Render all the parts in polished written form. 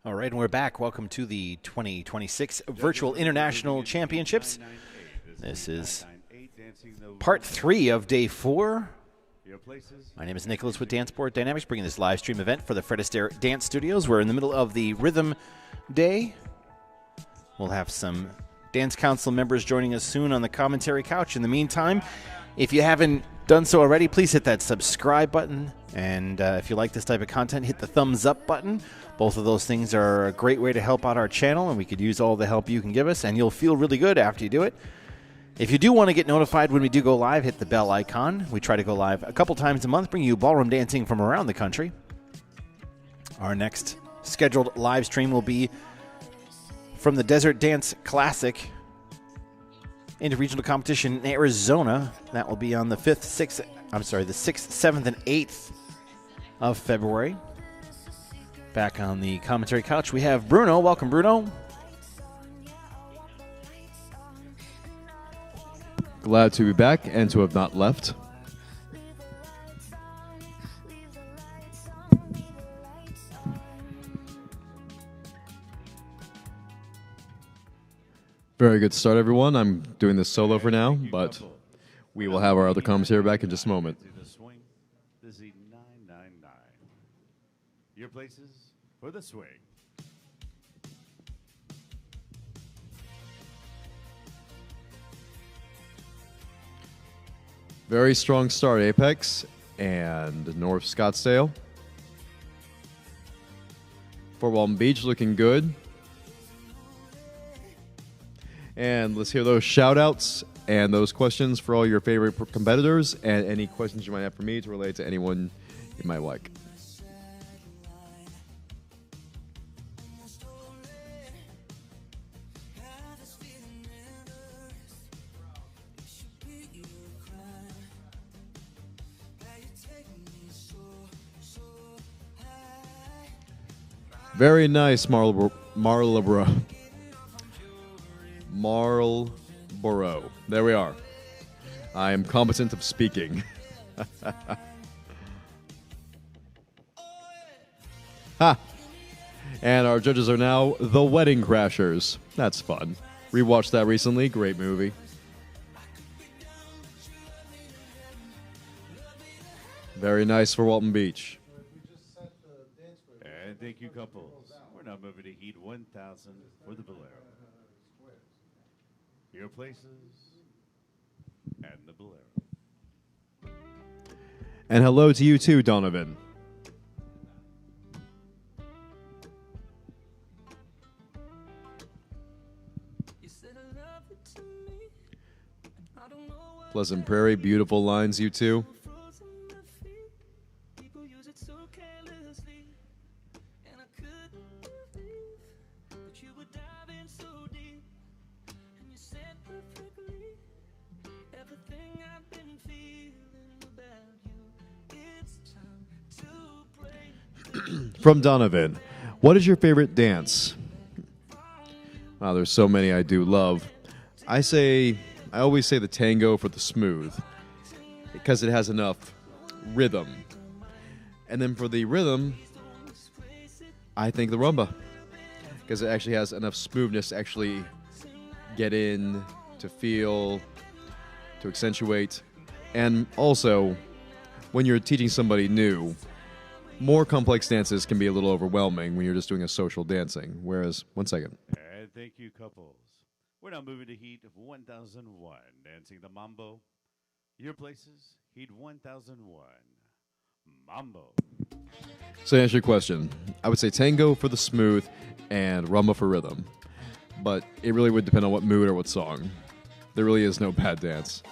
All right, and we're back. Welcome to the 2026 Virtual International Championships. This is part 3 of day 4. My name is Nicholas with Danceport Dynamics, bringing this live stream event for the Fred Astaire Dance Studios. We're in the middle of the Rhythm Day. We'll have some Dance Council members joining us soon on the commentary couch. In the meantime, if you haven't done so already, please hit that subscribe button. And if you like this type of content, hit the thumbs up button. Both of those things are a great way to help out our channel, and we could use all the help you can give us, and you'll feel really good after you do it. If you do want to get notified when we do go live, hit the bell icon. We try to go live a couple times a month, bring you ballroom dancing from around the country. Our next scheduled live stream will be from the Desert Dance Classic interregional competition in Arizona. That will be on the 6th, 7th, and 8th of February. Back on the commentary couch, we have Bruno. Welcome, Bruno. Glad to be back and to have not left. Very good start, everyone. I'm doing this solo for now, but we will have our other commentary back in just a moment. Your places for the swing. Very strong start, Apex and North Scottsdale. Fort Walton Beach looking good. And let's hear those shout-outs and those questions for all your favorite competitors and any questions you might have for me to relate to anyone you might like. Very nice, Marlboro. There we are. I am competent of speaking. Ha! And our judges are now the Wedding Crashers. That's fun. Rewatched that recently. Great movie. Very nice for Walton Beach. And thank you, couples. We're now moving to heat 1,000 for the Bolero. Your places and the Bolero. And hello to you too, Donovan. Pleasant Prairie, beautiful lines, you two. From Donovan, what is your favorite dance? Wow, there's so many I do love. I always say the tango for the smooth, because it has enough rhythm. And then for the rhythm, I think the rumba, because it actually has enough smoothness to actually get in, to feel, to accentuate. And also, when you're teaching somebody new, more complex dances can be a little overwhelming when you're just doing a social dancing. Whereas, one second. And thank you, couples. We're now moving to heat 1001, dancing the mambo. Your places, heat 1001, mambo. So to answer your question, I would say tango for the smooth and rumba for rhythm. But it really would depend on what mood or what song. There really is no bad dance.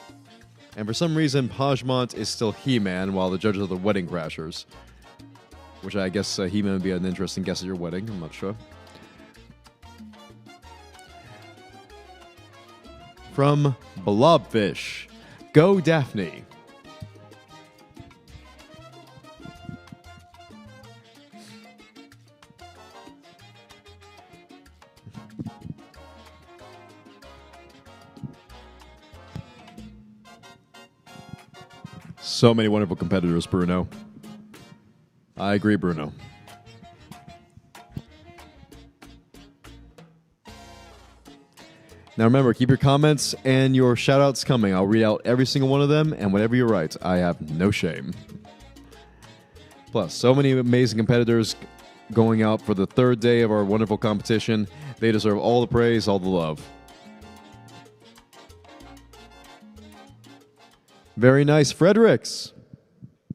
And for some reason, Pajmont is still He-Man, while the judges are the Wedding Crashers. Which I guess He-Man would be an interesting guess at your wedding. I'm not sure. From Blobfish, go Daphne. So many wonderful competitors, Bruno. I agree, Bruno. Now remember, keep your comments and your shout-outs coming. I'll read out every single one of them, and whatever you write, I have no shame. Plus, so many amazing competitors going out for the third day of our wonderful competition. They deserve all the praise, all the love. Very nice, Fredericks.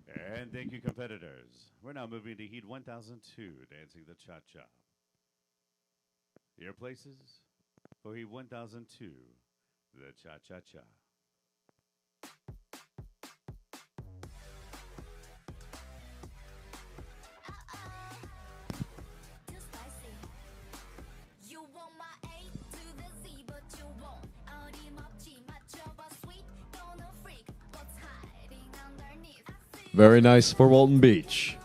And thank you, competitors. We're now moving to Heat 1002, dancing the cha-cha. Your places for Heat 1002, the cha-cha-cha. Very nice for Walton Beach.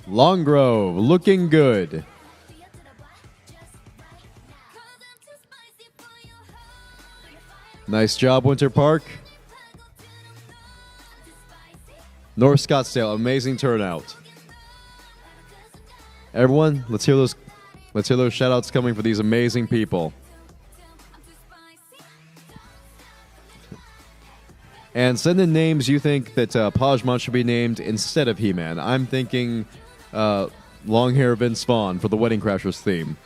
Long Grove, looking good. Nice job, Winter Park. North Scottsdale, amazing turnout. Everyone, let's hear those shout outs coming for these amazing people. And send in names you think that Pajman should be named instead of He-Man. I'm thinking long hair Vince Vaughn for the Wedding Crashers theme.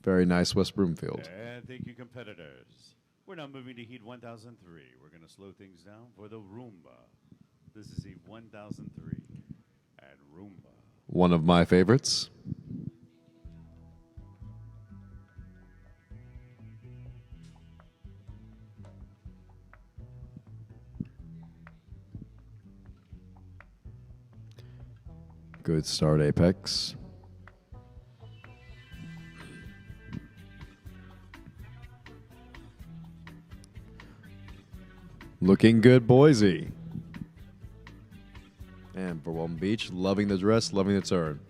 Very nice, West Broomfield. And thank you, competitors. We're now moving to Heat 1003. We're going to slow things down for the Rumba. This is Heat 1003 at Rumba. One of my favorites. Good start, Apex. Looking good, Boise. And for Walton Beach, loving the dress, loving the turn.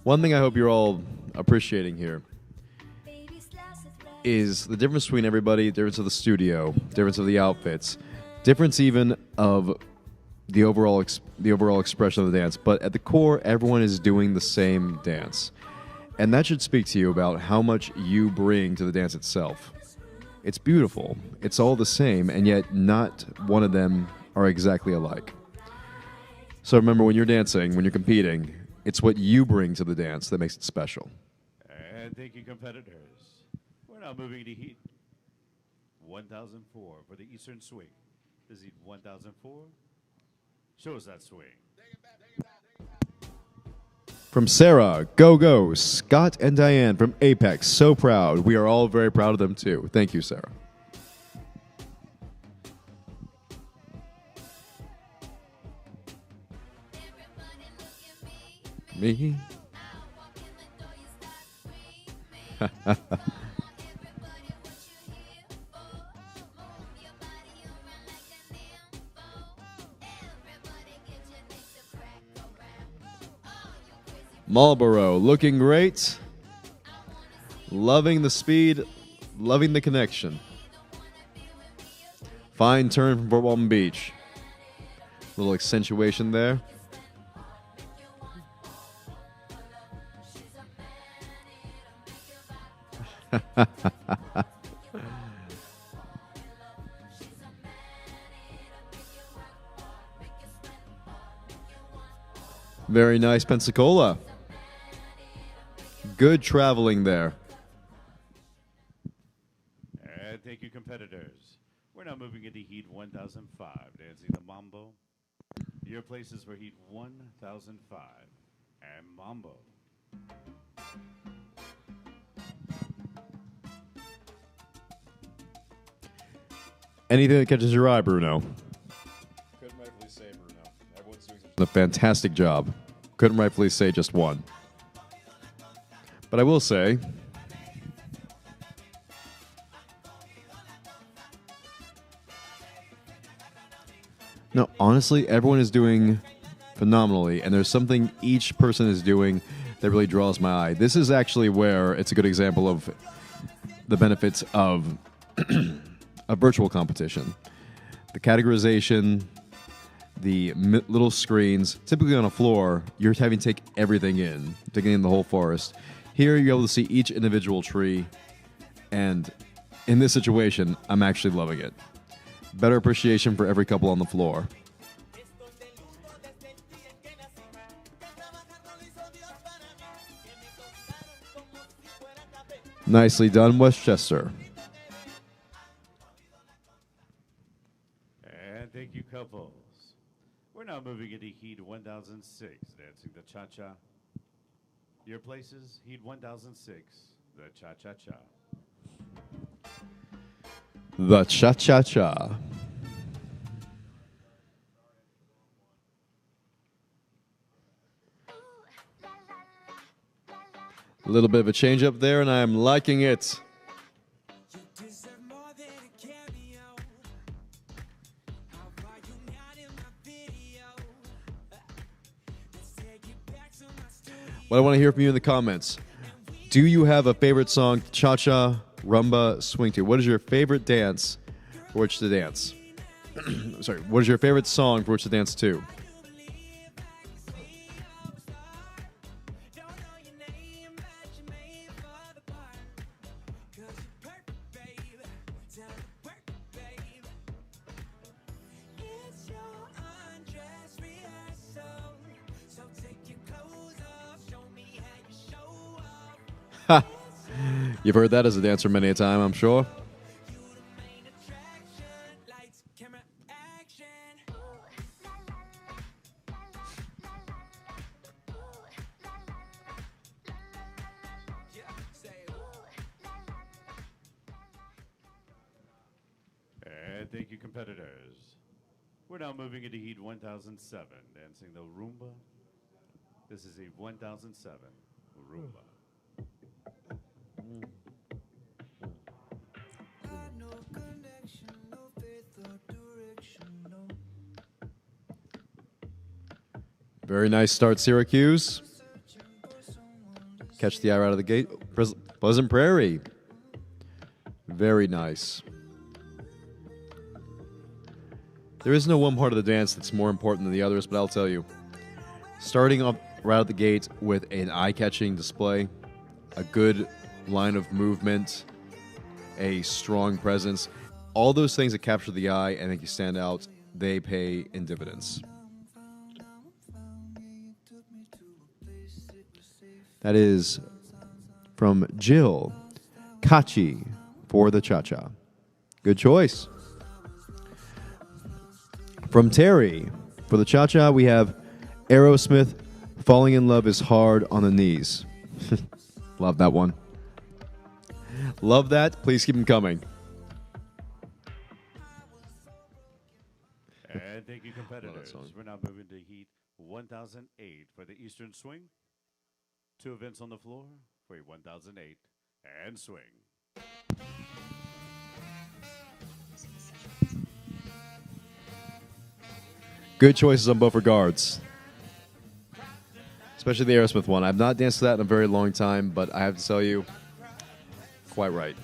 One thing I hope you're all appreciating here is the difference between everybody, difference of the studio, difference of the outfits, difference even of the overall expression of the dance. But at the core, everyone is doing the same dance. And that should speak to you about how much you bring to the dance itself. It's beautiful. It's all the same, and yet not one of them are exactly alike. So remember, when you're dancing, when you're competing, it's what you bring to the dance that makes it special. And thank you, competitors. We're now moving to Heat 1004 for the Eastern Swing. This is Heat 1004. Show us that swing. From Sarah, Go, Scott, and Diane from Apex. So proud. We are all very proud of them, too. Thank you, Sarah. Me? Marlboro, looking great. Loving the speed, loving the connection. Fine turn from Fort Walton Beach. Little accentuation there. Very nice, Pensacola. Good traveling there. And thank you, competitors. We're now moving into Heat 1005, dancing the Mambo. Your places for Heat 1005 and Mambo. Anything that catches your eye, Bruno? Couldn't rightfully say, Bruno. Everyone's a fantastic job. Couldn't rightfully say just one. But I will say, no, honestly, everyone is doing phenomenally, and there's something each person is doing that really draws my eye. This is actually where it's a good example of the benefits of a virtual competition. The categorization, the little screens. Typically on a floor, you're having to take everything in, taking in the whole forest. Here, you're able to see each individual tree, and in this situation, I'm actually loving it. Better appreciation for every couple on the floor. Nicely done, Westchester. And thank you, couples. We're now moving into Heat 1006, dancing the cha-cha. Your places, Heat 1006, the cha-cha-cha. The cha-cha-cha. A little bit of a change up there, and I'm liking it. What I want to hear from you in the comments. Do you have a favorite song, cha-cha, rumba, swing to? What is your favorite dance for which to dance? Sorry, what is your favorite song for which to dance to? Ha! You've heard that as a dancer many a time, I'm sure. And thank you, competitors. We're now moving into Heat 1007, dancing the Rumba. This is Heat 1007, Rumba. Very nice start, Syracuse. Catch the eye out of the gate. Pleasant Prairie. Very nice. There is no one part of the dance that's more important than the others, but I'll tell you. Starting up right out the gate with an eye-catching display, a good line of movement, a strong presence, all those things that capture the eye and make you stand out, they pay in dividends. That is from Jill Kachi for the cha-cha. Good choice. From Terry for the cha-cha, we have Aerosmith, Falling in Love is Hard on the Knees. Love that one. Love that. Please keep them coming. And thank you, competitors. We're now moving to Heat 1008 for the Eastern Swing. 2 events on the floor for Heat 1008 and swing. Good choices on both regards. Especially the Aerosmith one. I've not danced to that in a very long time, but I have to tell you, quite right.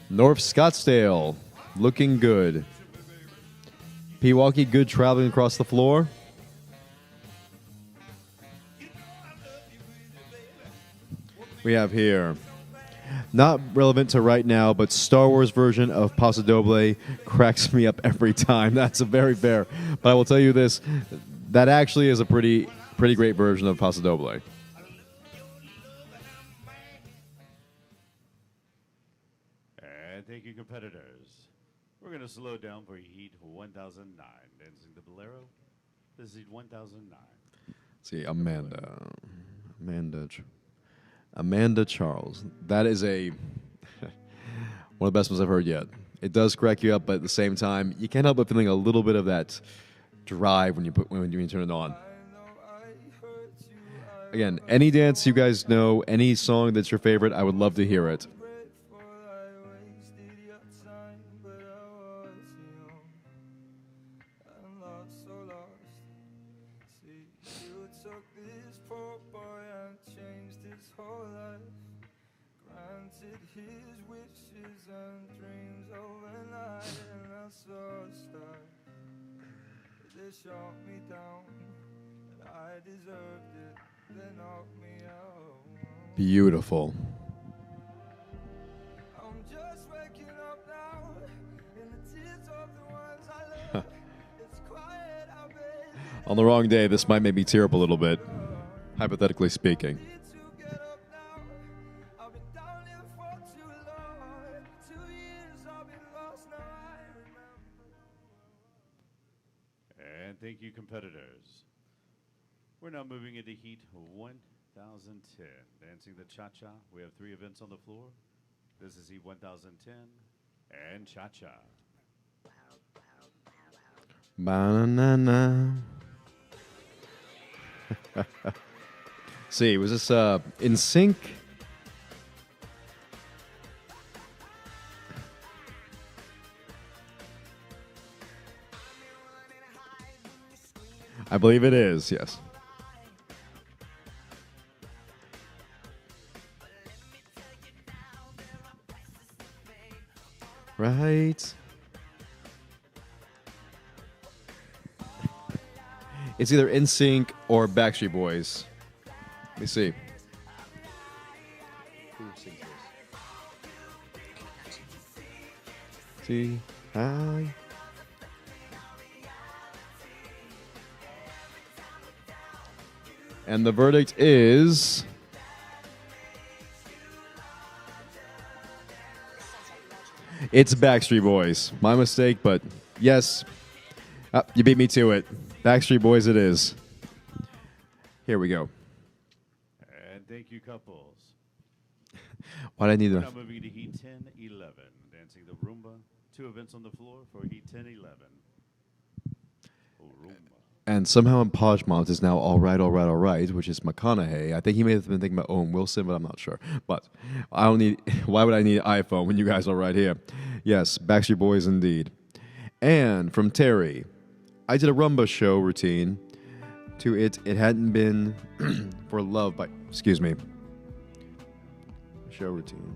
North Scottsdale, looking good. Pewaukee, good traveling across the floor. We have here, not relevant to right now, but Star Wars version of Paso Doble cracks me up every time. That's a very fair. But I will tell you this, that actually is a pretty great version of Paso Doble. competitors. We're going to slow down for Heat 1009. Dancing the Bolero. This is Heat 1009. See, Amanda Charles. That is a one of the best ones I've heard yet. It does crack you up, but at the same time, you can't help but feeling a little bit of that drive when you turn it on. Again, any dance you guys know, any song that's your favorite, I would love to hear it. Beautiful. On the wrong day, this might make me tear up a little bit, hypothetically speaking. And thank you, competitors. We're now moving into Heat 1010. Dancing the Cha-Cha. We have 3 events on the floor. This is Heat 1010 and Cha-Cha. Banana. See, was this in sync? I believe it is, yes. Right. It's either NSYNC or Backstreet Boys. Let me see. Who sings this? See, hi. And the verdict is... it's Backstreet Boys. My mistake, but yes. You beat me to it. Backstreet Boys it is. Here we go. And thank you, couples. Why'd I need We're to... now moving to Heat 1011. Dancing the Rumba. 2 events on the floor for Heat 1011. Rumba. And somehow in Podgemont is now all right, which is McConaughey. I think he may have been thinking about Owen Wilson, but I'm not sure. But I don't need... why would I need an iPhone when you guys are right here? Yes, Backstreet Boys indeed. And from Terry, I did a Rumba show routine to it. It hadn't been for love by... excuse me. Show routine.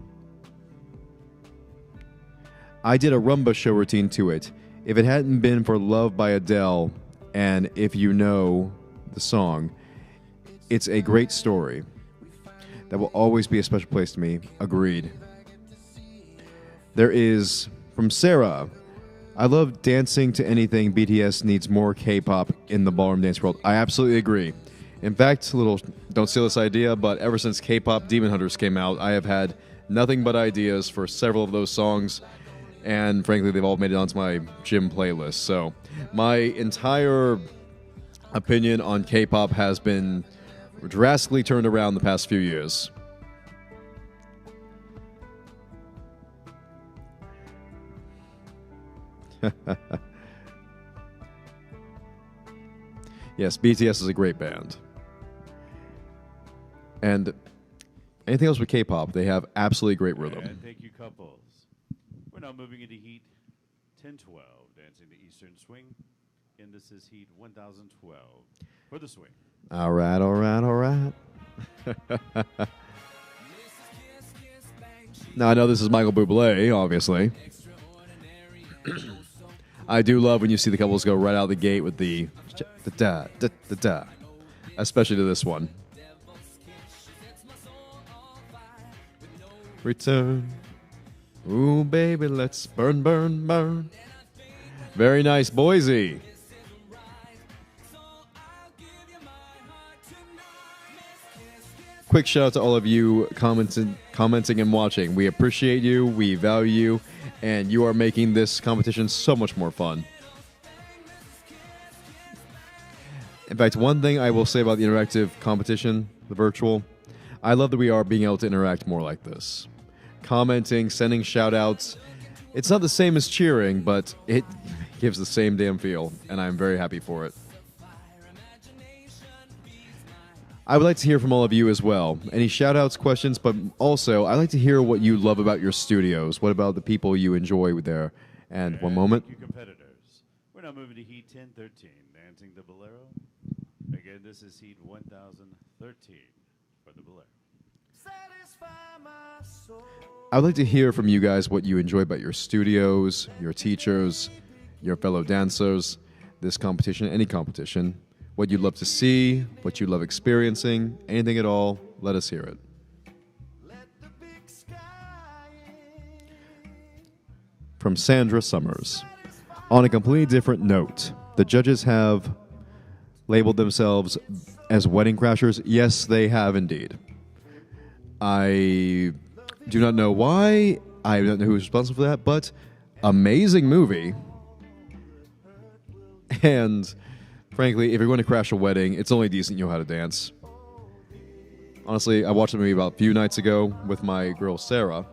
I did a Rumba show routine to it. If it hadn't been for Love by Adele... and if you know the song, it's a great story that will always be a special place to me. Agreed. There is, from Sarah, I love dancing to anything. BTS needs more K-pop in the ballroom dance world. I absolutely agree. In fact, don't steal this idea, but ever since K-pop Demon Hunters came out, I have had nothing but ideas for several of those songs. And frankly, they've all made it onto my gym playlist. So my entire opinion on K-pop has been drastically turned around the past few years. Yes, BTS is a great band. And anything else with K-pop, they have absolutely great rhythm. And thank you, couples. We're now moving into Heat 1012, dancing the Eastern Swing. And this is Heat 1012 for the swing. All right. Now, I know this is Michael Bublé, obviously. I do love when you see the couples go right out the gate with the da-da, especially to this one. Return. Ooh, baby, let's burn, burn, burn. Very nice, Boise. Quick shout out to all of you commenting and watching. We appreciate you, we value you, and you are making this competition so much more fun. In fact, one thing I will say about the interactive competition, the virtual, I love that we are being able to interact more like this. Commenting, sending shout-outs. It's not the same as cheering, but it gives the same damn feel, and I'm very happy for it. I would like to hear from all of you as well. Any shout-outs, questions, but also I'd like to hear what you love about your studios. What about the people you enjoy there? And one moment. Thank you, competitors. We're now moving to Heat 1013, dancing the Bolero. Again, this is Heat 1013 for the Bolero. I would like to hear from you guys what you enjoy about your studios, your teachers, your fellow dancers, this competition, any competition. What you'd love to see, what you love experiencing, anything at all, let us hear it. From Sandra Summers. On a completely different note, the judges have labeled themselves as wedding crashers. Yes, they have indeed. I do not know why. I don't know who's responsible for that, but amazing movie. And frankly, if you're going to crash a wedding, it's only decent you know how to dance. Honestly, I watched the movie about a few nights ago with my girl Sarah.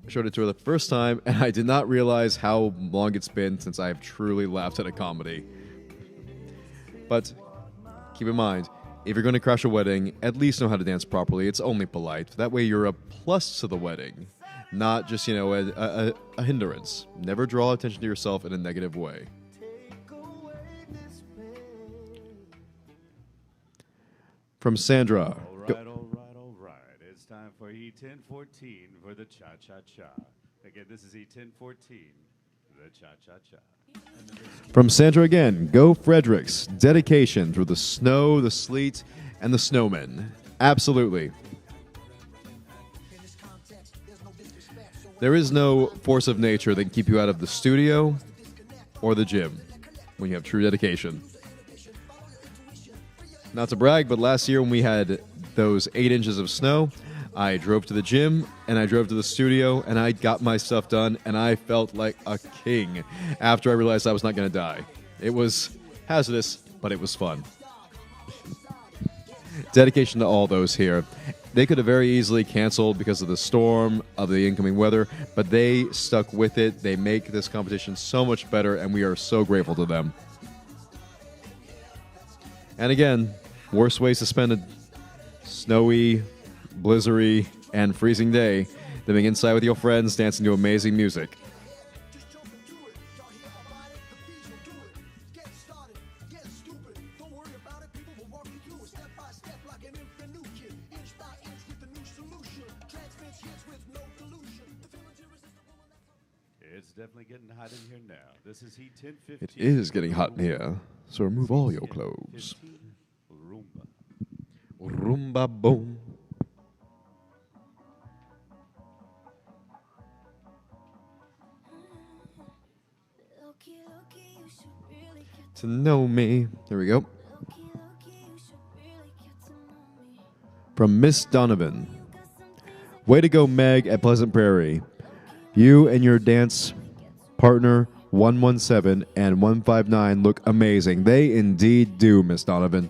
I showed it to her the first time, and I did not realize how long it's been since I have truly laughed at a comedy. But keep in mind, if you're going to crash a wedding, at least know how to dance properly. It's only polite. That way you're a plus to the wedding, not just, a hindrance. Never draw attention to yourself in a negative way. From Sandra. All right. It's time for Heat 1014 for the Cha-Cha-Cha. Again, this is Heat 1014, the Cha-Cha-Cha. From Sandra again, go Fredericks. Dedication through the snow, the sleet, and the snowmen. Absolutely. There is no force of nature that can keep you out of the studio or the gym when you have true dedication. Not to brag, but last year when we had those 8 inches of snow, I drove to the gym, and I drove to the studio, and I got my stuff done, and I felt like a king after I realized I was not going to die. It was hazardous, but it was fun. Dedication to all those here. They could have very easily canceled because of the storm, of the incoming weather, but they stuck with it. They make this competition so much better, and we are so grateful to them. And again, worst ways to spend a snowy, blizzardy, and freezing day than being inside with your friends dancing to amazing music. It's definitely getting hot in here now. This is Heat 1015. It is getting hot in here, so remove all your clothes. Rumba. Rumba boom. To know me. There we go. From Miss Donovan. Way to go, Meg, at Pleasant Prairie. You and your dance partner, 117 and 159, look amazing. They indeed do, Miss Donovan.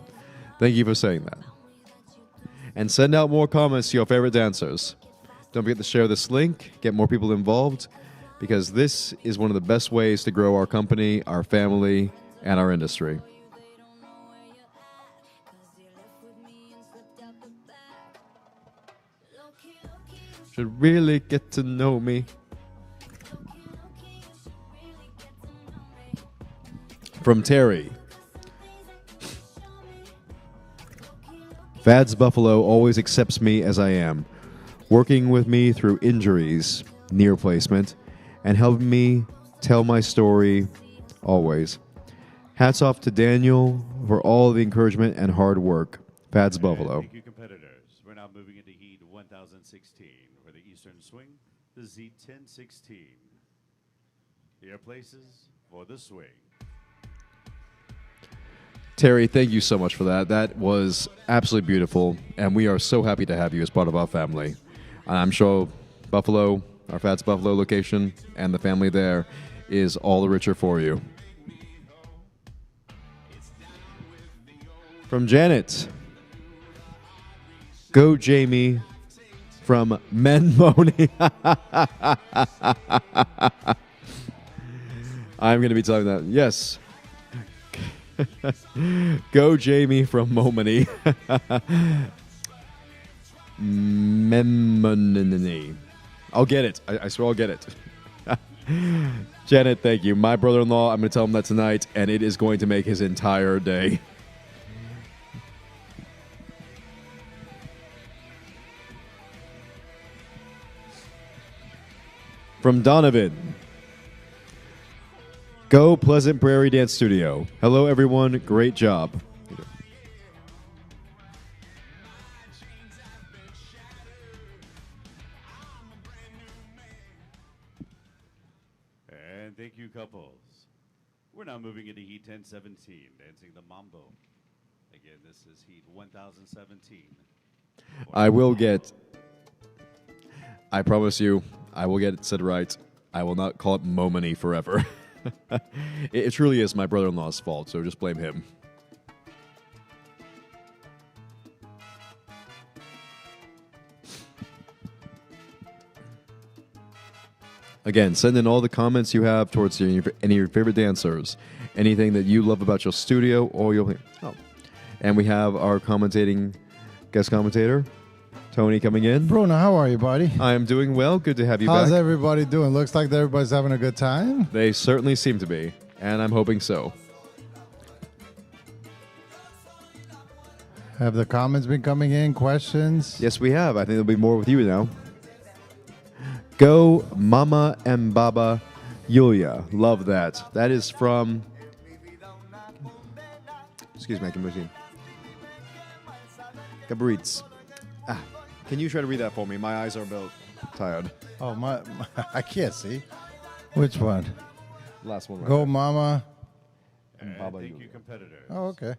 Thank you for saying that. And send out more comments to your favorite dancers. Don't forget to share this link, get more people involved, because this is one of the best ways to grow our company, our family, and our industry. Should really get to know me. From Terry. Fad's Buffalo always accepts me as I am, working with me through injuries, knee replacement, and helping me tell my story always. Hats off to Daniel for all the encouragement and hard work. Fad's Buffalo. Thank you, competitors. We're now moving into Heat 1016 for the Eastern Swing. This is Heat 1016. Your places for the swing. Terry, thank you so much for that. That was absolutely beautiful, and we are so happy to have you as part of our family. And I'm sure, Buffalo, our Fats Buffalo location, and the family there is all the richer for you. From Janet, go Jamie from Men Moaning. I'm going to be telling that. Yes. Go Jamie from Momony. Memony. I'll get it. I swear I'll get it. Janet, thank you. My brother-in-law, I'm going to tell him that tonight, and it is going to make his entire day. From Donovan. Go Pleasant Prairie Dance Studio. Hello, everyone. Great job. And thank you, couples. We're now moving into Heat 1017, dancing the Mambo. Again, this is Heat 1017. I promise you, I will get it said right. I will not call it Momony forever. It truly is my brother-in-law's fault, so just blame him. Again, send in all the comments you have towards any of your favorite dancers, anything that you love about your studio, or your. Oh, and we have our guest commentator, Tony, coming in. Bruno, how are you, buddy? I am doing well. Good to have you How's back. everybody doing? Looks like everybody's having a good time. They certainly seem to be, and I'm hoping so. Have the comments been coming in? Questions? Yes, we have. I think there'll be more with you now. Go Mama and Baba Yulia. Love that. That is from... Excuse me, I can move in. Gabaritz. Can you try to read that for me? My eyes are about tired. Oh, I can't see. Which one? Last one. Right Go there. Mama. And Baba thank Yulia. you, competitors. Oh, okay.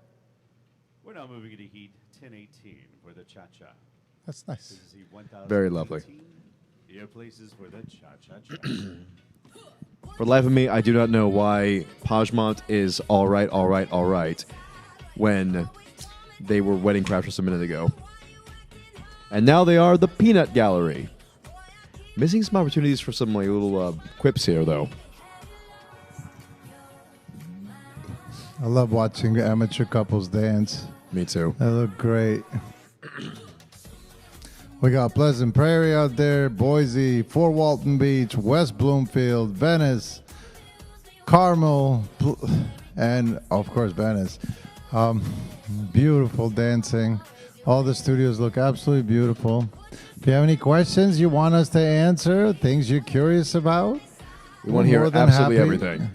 We're now moving into Heat 1018 for the Cha-Cha. That's nice. This is Heat 1018. Very lovely. Your places for the Cha-Cha-Cha. For the life of me, I do not know why Pajmont is all right, when they were Wedding Crashers a minute ago. And now they are the Peanut Gallery. Missing some opportunities for some little quips here, though. I love watching amateur couples dance. Me too. They look great. We got Pleasant Prairie out there, Boise, Fort Walton Beach, West Bloomfield, Venice, Carmel, and of course Venice. Beautiful dancing. All the studios look absolutely beautiful. If you have any questions you want us to answer, things you're curious about, We want to hear more than absolutely happy everything.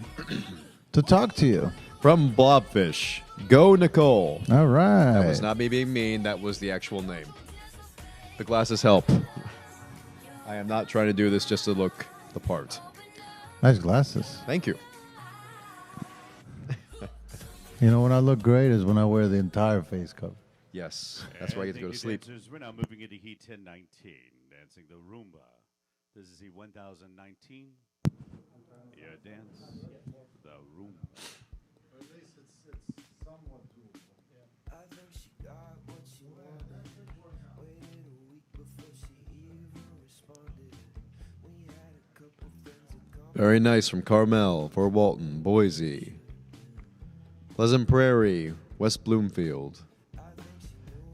to talk to you. From Blobfish, go Nicole. All right. That was not me being mean. That was the actual name. The glasses help. I am not trying to do this just to look the part. Nice glasses. Thank you. You know, when I look great is when I wear the entire face cover. Yes, that's where I get to go to sleep. Dancers, we're now moving into Heat 1019, dancing the Rumba. This is Heat 1019. Your dance, the Rumba. At least it's somewhat doable. I think she got what she wanted. Waited a week before she even responded. We had a couple friends that come. Very nice from Carmel, Fort Walton, Boise, Pleasant Prairie, West Bloomfield,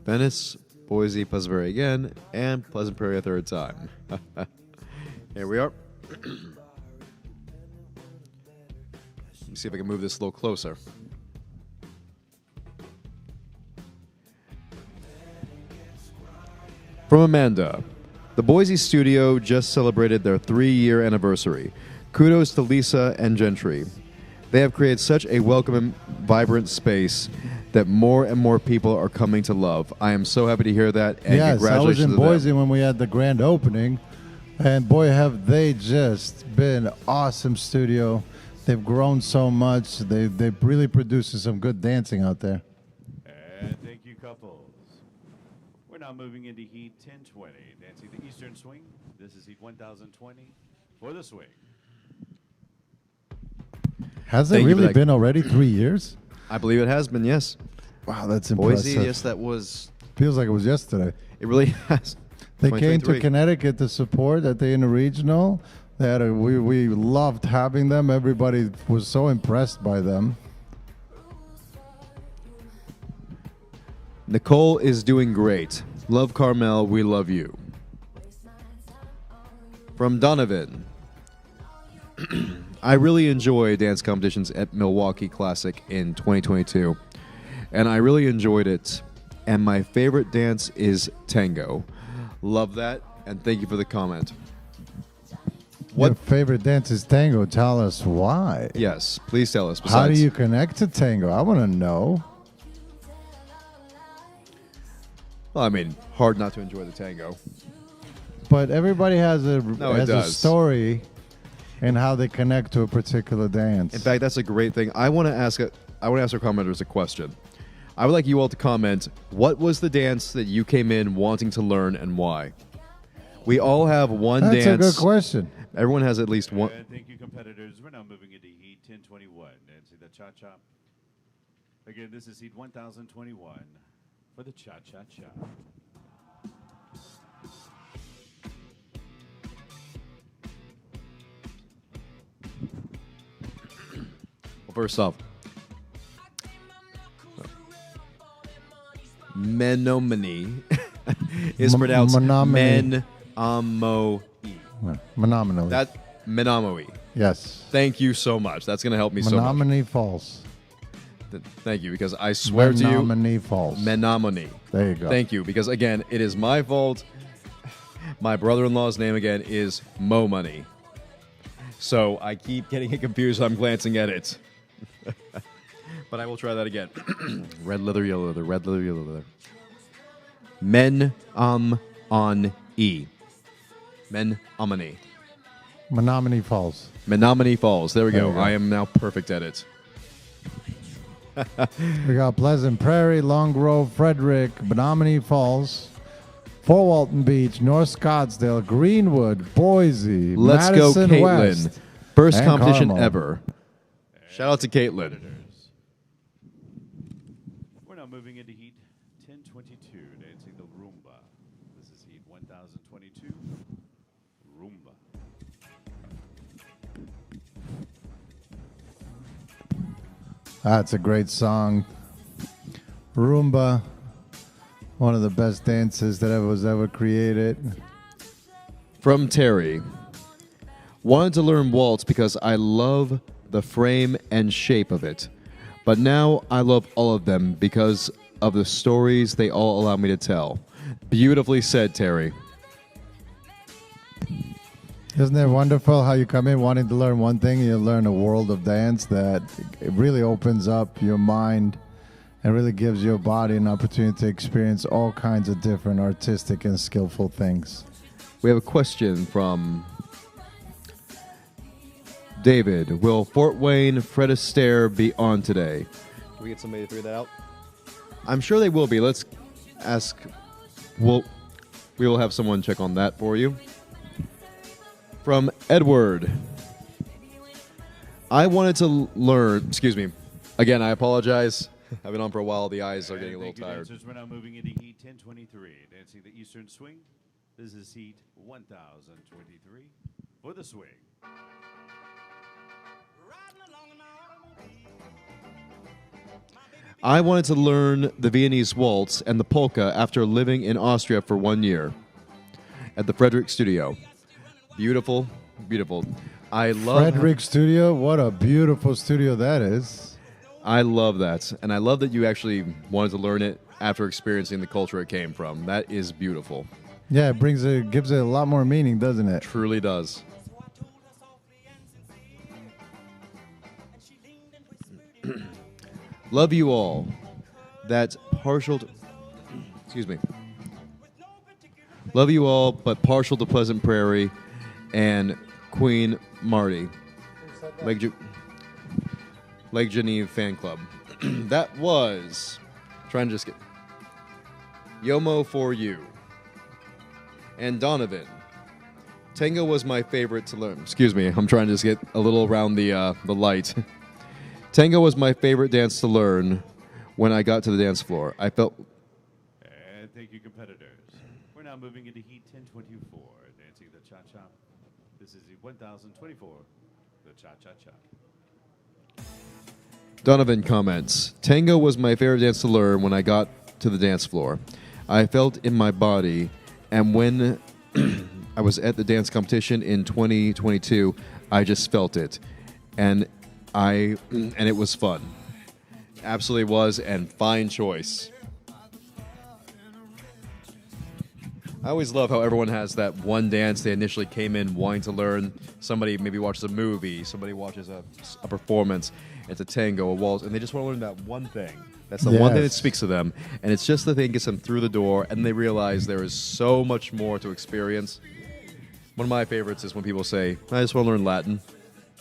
Venice, Boise, Pleasant Prairie again, and Pleasant Prairie a third time. Here we are. Let me see if I can move this a little closer. From Amanda. The Boise studio just celebrated their 3-year anniversary. Kudos to Lisa and Gentry. They have created such a welcome and vibrant space that more and more people are coming to love. I am so happy to hear that, and Yes, I congratulations was in to Boise them. when we had the grand opening, and boy, have they just been awesome studio. They've grown so much. They've really produced some good dancing out there. And thank you, couples. We're now moving into Heat 1020, dancing the Eastern Swing. This is Heat 1020 for the swing. Has it Thank you for really that. been already 3 years? I believe it has been, yes. Wow, that's Boise, impressive. yes, that was. Feels like it was yesterday. It really has. They came to 2023. Connecticut to support at the Interregional. They had we loved having them. Everybody was so impressed by them. Nicole is doing great. Love Carmel, we love you. From Donovan. I really enjoy dance competitions at Milwaukee Classic in 2022. And I really enjoyed it. And my favorite dance is Tango. Love that. And thank you for the comment. Your What? favorite dance is tango. Tell us why. Yes, please tell us. How do Besides- you connect to tango? I want to know. Well, I mean, hard not to enjoy the tango. But everybody has a No, it has a does. story and how they connect to a particular dance. In fact, that's a great thing. I want to ask our commenters a question. I would like you all to comment, what was the dance that you came in wanting to learn and why? We all have one that's dance. a good question. Everyone has at least one. And thank you, competitors. We're now moving into Heat 1021. Dancing the cha-cha. Again, this is Heat 1021 for the cha-cha-cha. Well, first off, Menominee is pronounced Menominee. Men-amo-e. Menominee. That Menominee. Yes. Thank you so much. That's going to help me so much. Menominee Falls. Thank you, because I swear to you, Menominee Falls. Menominee. There you go. Thank you, because again, it is my fault. My brother-in-law's name again is Mo Money. So I keep getting it confused when I'm glancing at it. But I will try that again. Red leather, yellow leather, red leather, yellow leather. Men on E. Men omini. Menominee Falls. Menominee Falls. There we There go. you go. I am now perfect at it. We got Pleasant Prairie, Long Grove, Frederick, Menominee Falls, Fort Walton Beach, North Scottsdale, Greenwood, Boise, Let's Madison go, Caitlin. West, First and competition Carmel. ever. Shout out to Caitlin. Competitors. We're now moving into Heat 1022, dancing the Rumba. This is Heat 1022, Rumba. That's a great song. Rumba, one of the best dances that was ever created. From Terry. Wanted to learn waltz because I love the frame and shape of it. But now I love all of them because of the stories they all allow me to tell. Beautifully said, Terry. Isn't it wonderful how you come in wanting to learn one thing and you learn a world of dance that it really opens up your mind and really gives your body an opportunity to experience all kinds of different artistic and skillful things. We have a question from David. Will Fort Wayne Fred Astaire be on today? Can we get somebody to figure that out? I'm sure they will be. Let's ask. We will have someone check on that for you. From Edward. I wanted to learn. Excuse me. Again, I apologize. I've been on for a while. The eyes are getting a little Thank you, tired. dancers. We're now moving into Heat 1023, dancing the Eastern Swing. This is Heat 1023 for the swing. I wanted to learn the Viennese waltz and the polka after living in Austria for 1 year at the Frederick Studio. Beautiful, beautiful. I love Frederick Studio, what a beautiful studio that is. I love that, and I love that you actually wanted to learn it after experiencing the culture it came from. That is beautiful. Yeah, it gives it a lot more meaning, doesn't it? Truly does. Love you all. That's partial to, excuse me. Love you all, but partial to Pleasant Prairie and Queen Marty. Lake Geneve Fan Club. That was trying to just get Yomo for you. And Donovan. Tango was my favorite to learn. Excuse me, I'm trying to just get a little around the light. Tango was my favorite dance to learn when I got to the dance floor. I felt... And thank you, competitors. We're now moving into Heat 1024, dancing the cha-cha. This is the 1024, the cha-cha-cha. Donovan comments, Tango was my favorite dance to learn when I got to the dance floor. I felt in my body, and when I was at the dance competition in 2022, I just felt it. And it was fun. Absolutely was, and fine choice. I always love how everyone has that one dance they initially came in wanting to learn. Somebody maybe watches a movie, somebody watches a performance. It's a tango, a waltz, and they just want to learn that one thing. That's the one thing that speaks to them, and it's just the thing that gets them through the door, and they realize there is so much more to experience. One of my favorites is when people say, I just want to learn Latin,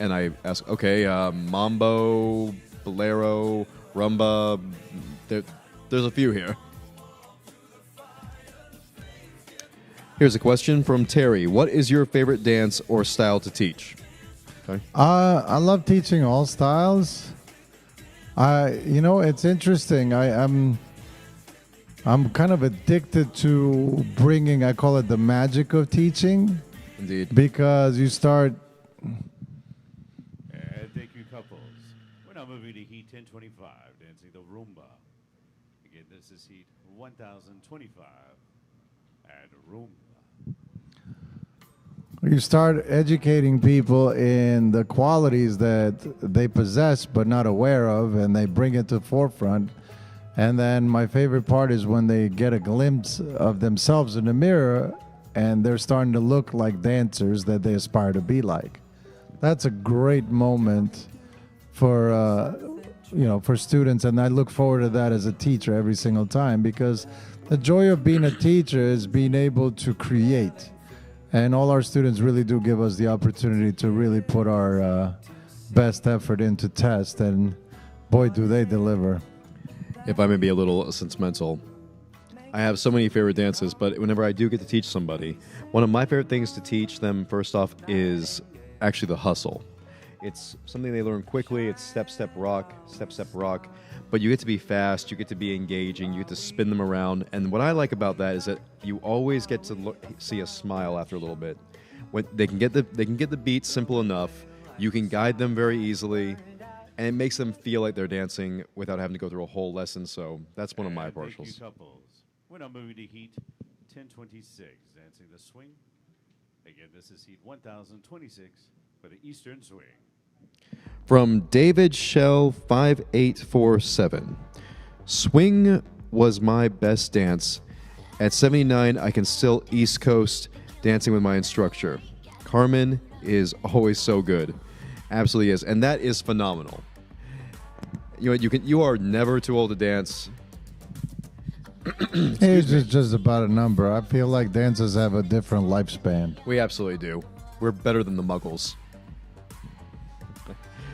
and I ask, okay, Mambo, Bolero, Rumba, there's a few here. Here's a question from Terry. What is your favorite dance or style to teach? Okay. I love teaching all styles. It's interesting. I'm kind of addicted to bringing, I call it the magic of teaching. Indeed. Because you start... And thank you, couples. We're now moving to Heat 1025, dancing the Rumba. Again, this is Heat 1025 and Rumba. You start educating people in the qualities that they possess but not aware of, and they bring it to the forefront. And then my favorite part is when they get a glimpse of themselves in the mirror and they're starting to look like dancers that they aspire to be like. That's a great moment for for students, and I look forward to that as a teacher every single time, because the joy of being a teacher is being able to create. And all our students really do give us the opportunity to really put our best effort into test, and boy, do they deliver. If I may be a little sentimental, I have so many favorite dances, but whenever I do get to teach somebody, one of my favorite things to teach them, first off, is actually the hustle. It's something they learn quickly. It's step, step, rock, but you get to be fast, you get to be engaging, you get to spin them around. And what I like about that is that you always get to see a smile after a little bit. When they can get the beat simple enough, you can guide them very easily, and it makes them feel like they're dancing without having to go through a whole lesson. So that's one of my Thank you, partials. couples. We're now moving to Heat 1026, dancing the swing. Again, this is Heat 1026 for the Eastern Swing. From David Shell 5847. Swing was my best dance. At 79, I can still East Coast dancing with my instructor. Carmen is always so good. Absolutely is. And that is phenomenal. You are never too old to dance. Age is just about a number. I feel like dancers have a different lifespan. We absolutely do. We're better than the Muggles.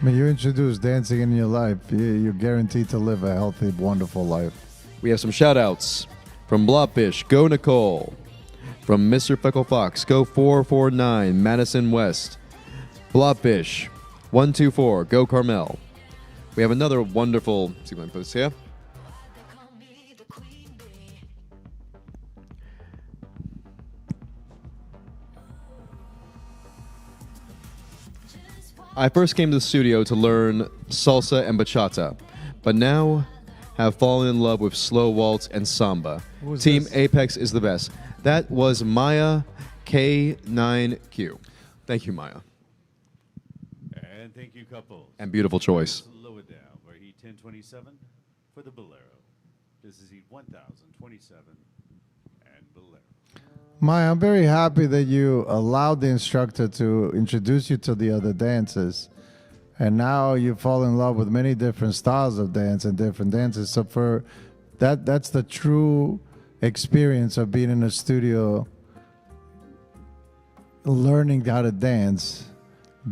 I mean, you introduce dancing in your life, you're guaranteed to live a healthy, wonderful life. We have some shout-outs from Blobfish, go Nicole. From Mr. Feckle Fox, go 449, Madison West. Blobfish, 124, go Carmel. We have another wonderful, let's see if I can put this here. I first came to the studio to learn salsa and bachata, but now have fallen in love with slow waltz and samba. Team this? Apex is the best. That was Maya K9Q. Thank you, Maya. And thank you, couples. And beautiful choice. Slow it down for Heat 1027 for the Bolero. This is Heat 1027 and Bolero. Maya, I'm very happy that you allowed the instructor to introduce you to the other dances. And now you fall in love with many different styles of dance and different dances. So for that's the true experience of being in a studio, learning how to dance,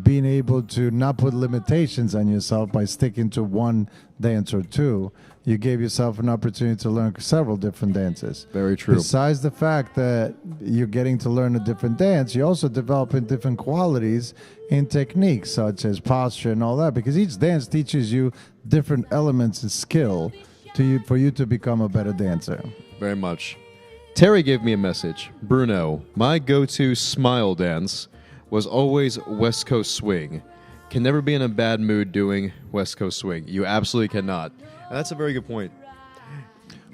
being able to not put limitations on yourself by sticking to one dance or two. You gave yourself an opportunity to learn several different dances. Very true. Besides the fact that you're getting to learn a different dance, you're also developing different qualities in techniques, such as posture and all that, because each dance teaches you different elements of skill for you to become a better dancer. Very much. Terry gave me a message. Bruno, my go-to smile dance was always West Coast swing. Can never be in a bad mood doing West Coast swing. You absolutely cannot. And that's a very good point.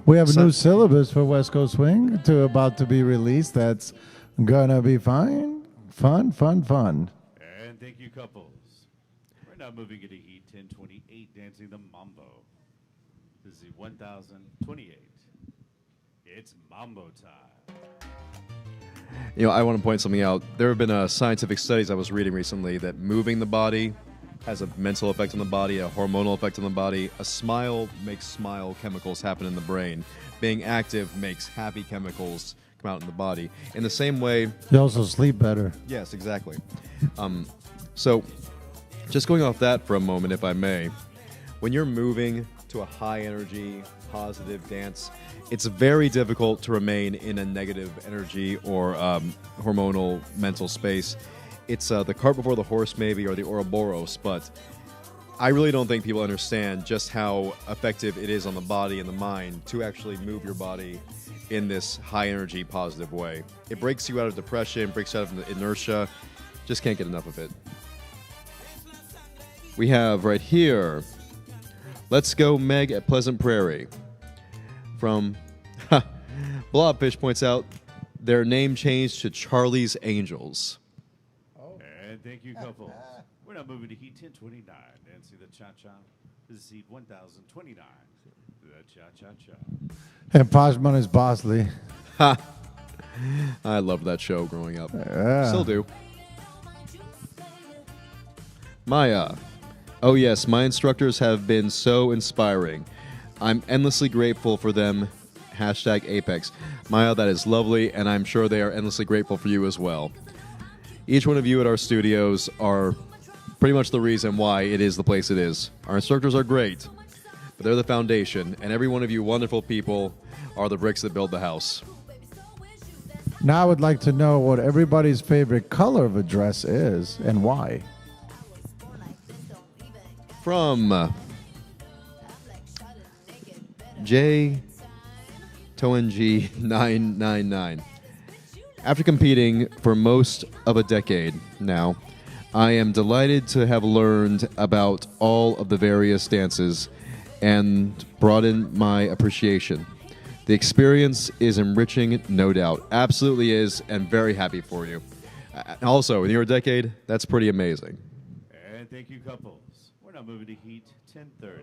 We have a new syllabus for West Coast Swing about to be released. That's gonna be fine. Fun. And thank you, couples. We're now moving into Heat 1028, dancing the Mambo. This is the 1028. It's Mambo time. You know, I want to point something out. There have been scientific studies I was reading recently that moving the body has a mental effect on the body, a hormonal effect on the body. A smile makes smile chemicals happen in the brain. Being active makes happy chemicals come out in the body. In the same way... You also sleep better. Yes, exactly. So, just going off that for a moment, if I may, when you're moving to a high-energy, positive dance, it's very difficult to remain in a negative energy or hormonal mental space. It's the cart before the horse, maybe, or the Ouroboros, but I really don't think people understand just how effective it is on the body and the mind to actually move your body in this high-energy, positive way. It breaks you out of depression, breaks you out of inertia. Just can't get enough of it. We have right here, Let's Go Meg at Pleasant Prairie. From Blobfish points out their name changed to Charlie's Angels. And thank you, couples. We're now moving to Heat 1029, dancing the cha-cha. This is Heat 1029, the cha-cha-cha. And Pajman is Bosley. Ha! I loved that show growing up. Yeah. Still do. Maya. Oh yes, my instructors have been so inspiring. I'm endlessly grateful for them. Hashtag Apex. Maya, that is lovely, and I'm sure they are endlessly grateful for you as well. Each one of you at our studios are pretty much the reason why it is the place it is. Our instructors are great, but they're the foundation, and every one of you wonderful people are the bricks that build the house. Now I would like to know what everybody's favorite color of a dress is and why. From J Toenji 999. After competing for most of a decade now, I am delighted to have learned about all of the various dances and broadened my appreciation. The experience is enriching, no doubt. Absolutely is, and very happy for you. Also, in your decade, that's pretty amazing. And thank you, couples. We're now moving to Heat 1030,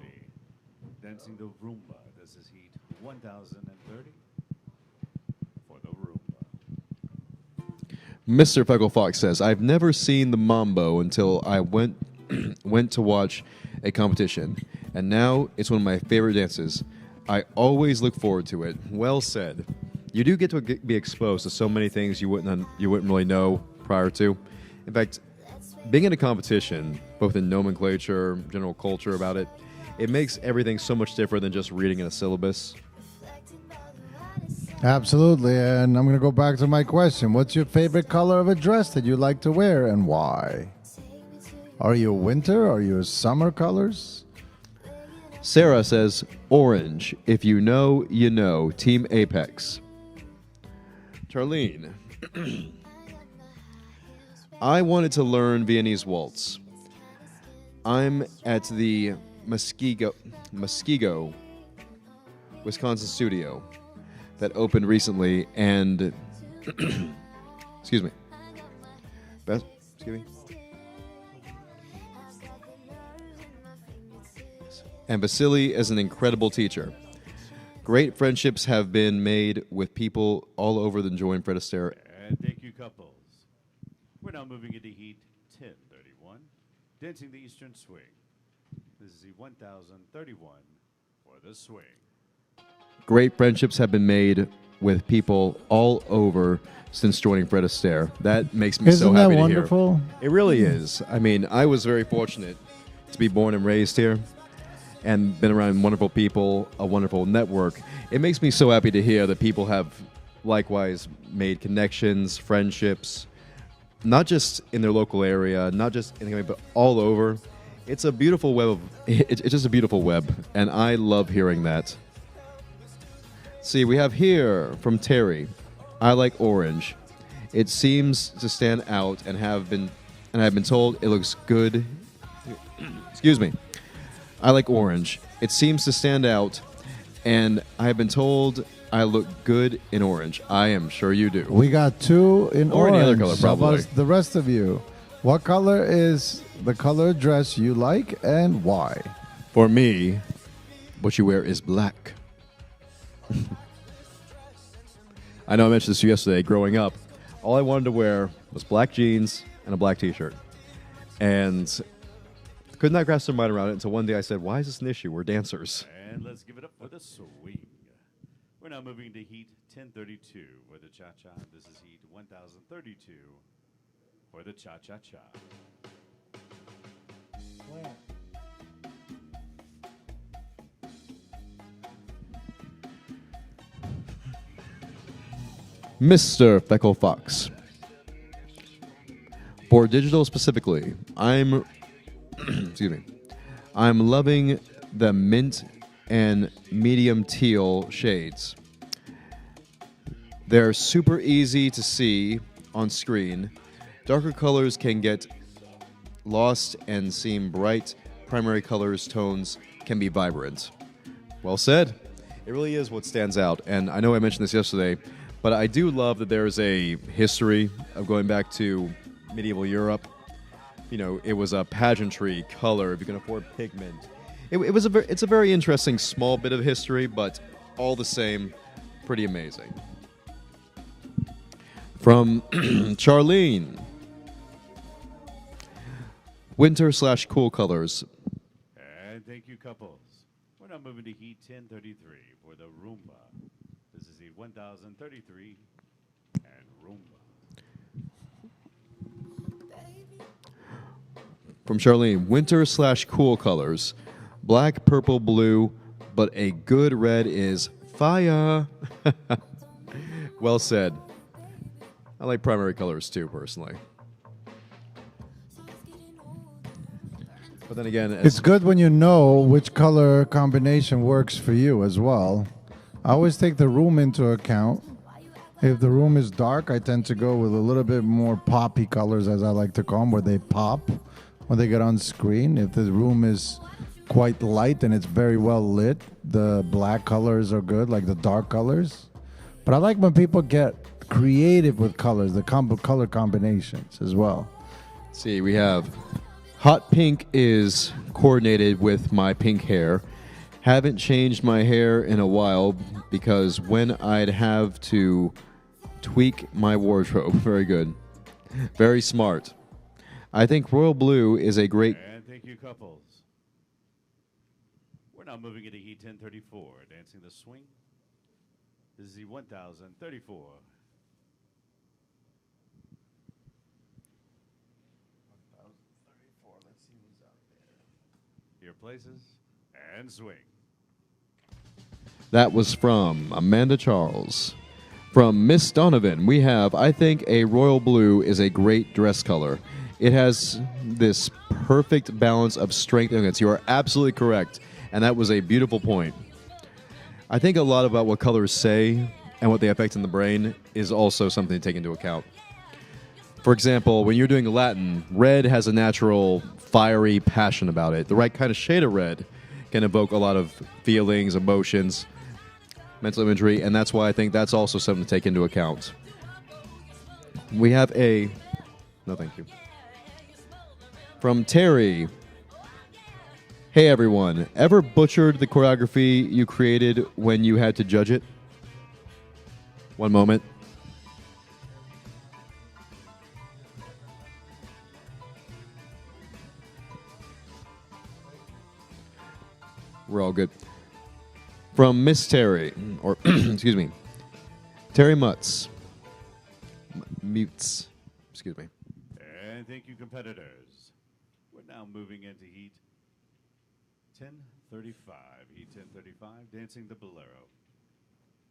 dancing the Rumba. This is Heat 1030 for the Rumba. Mr. Feckle Fox says, I've never seen the Mambo until I went to watch a competition, and now it's one of my favorite dances. I always look forward to it. Well said. You do get to be exposed to so many things you wouldn't really know prior to. In fact, being in a competition, both in nomenclature, general culture about it, it makes everything so much different than just reading in a syllabus. Absolutely, and I'm going to go back to my question. What's your favorite color of a dress that you like to wear and why? Are you winter? Are you summer colors? Sarah says, orange. If you know, you know. Team Apex. Charlene. I wanted to learn Viennese waltz. I'm at the Muskego, Wisconsin studio that opened recently, and excuse me. And Vasily is an incredible teacher. Great friendships have been made with people all over the join Fred Astaire. And thank you, couples. We're now moving into Heat 1031, dancing the Eastern Swing. This is the 1031 for the swing. Great friendships have been made with people all over since joining Fred Astaire. That makes me so Isn't that happy to wonderful? hear. It really is. I mean, I was very fortunate to be born and raised here and been around wonderful people, a wonderful network. It makes me so happy to hear that people have likewise made connections, friendships, not just in their local area, not just in the but all over. It's a beautiful web. It's just a beautiful web, and I love hearing that. See, we have here from Terry, I like orange. It seems to stand out and I've been told it looks good. Excuse me. I like orange. It seems to stand out and I have been told I look good in orange. I am sure you do. We got 2 in Or orange. any other color, How probably. about the rest of you? What color is the color dress you like and why? For me, what you wear is black. I know I mentioned this to you yesterday. Growing up, all I wanted to wear was black jeans and a black T-shirt. And could not grasp my mind around it until one day I said, why is this an issue? We're dancers. And let's give it up for the swing. We're now moving to heat 1032 for the cha-cha. This is heat 1032 for the cha-cha-cha. Mr. Feckle Fox. For digital specifically, I'm excuse me. I'm loving the mint and medium teal shades. They're super easy to see on screen. Darker colors can get lost and seem bright. Primary colors, tones can be vibrant. Well said. It really is what stands out. And I know I mentioned this yesterday, but I do love that there's a history of going back to medieval Europe. You know, it was a pageantry, color, if you can afford pigment. It's a very interesting small bit of history, but all the same, pretty amazing. From Charlene. Winter/cool colors. And thank you, couples. We're now moving to heat 1033 for the Rumba. This is heat 1033 and Rumba. From Charlene, winter/cool colors. Black, purple, blue, but a good red is fire. Well said. I like primary colors too, personally. But then again, It's good when you know which color combination works for you as well. I always take the room into account. If the room is dark, I tend to go with a little bit more poppy colors, as I like to call them, where they pop when they get on screen. If the room is quite light and it's very well lit, the black colors are good, like the dark colors. But I like when people get creative with colors, the color combinations as well. see, we have hot pink is coordinated with my pink hair. Haven't changed my hair in a while because when I'd have to tweak my wardrobe. Very good. Very smart. I think royal blue is a great... And thank you, couples. We're now moving into heat 1034, dancing the swing. This is the 1034. Your places and swing. That was from Amanda Charles. From Miss Donovan, we have, I think a royal blue is a great dress color. It has this perfect balance of strength and elegance. You are absolutely correct, and that was a beautiful point. I think a lot about what colors say and what they affect in the brain is also something to take into account. For example, when you're doing Latin, red has a natural fiery passion about it. The right kind of shade of red can evoke a lot of feelings, emotions, mental imagery, and that's why I think that's also something to take into account. We have a... No, thank you. From Terry. Hey, everyone. Ever butchered the choreography you created when you had to judge it? One moment. We're all good. From Miss Terry, or excuse me. Terry Mutz. Mutes. Excuse me. And thank you, competitors. We're now moving into heat 1035. Heat 1035, dancing the Bolero.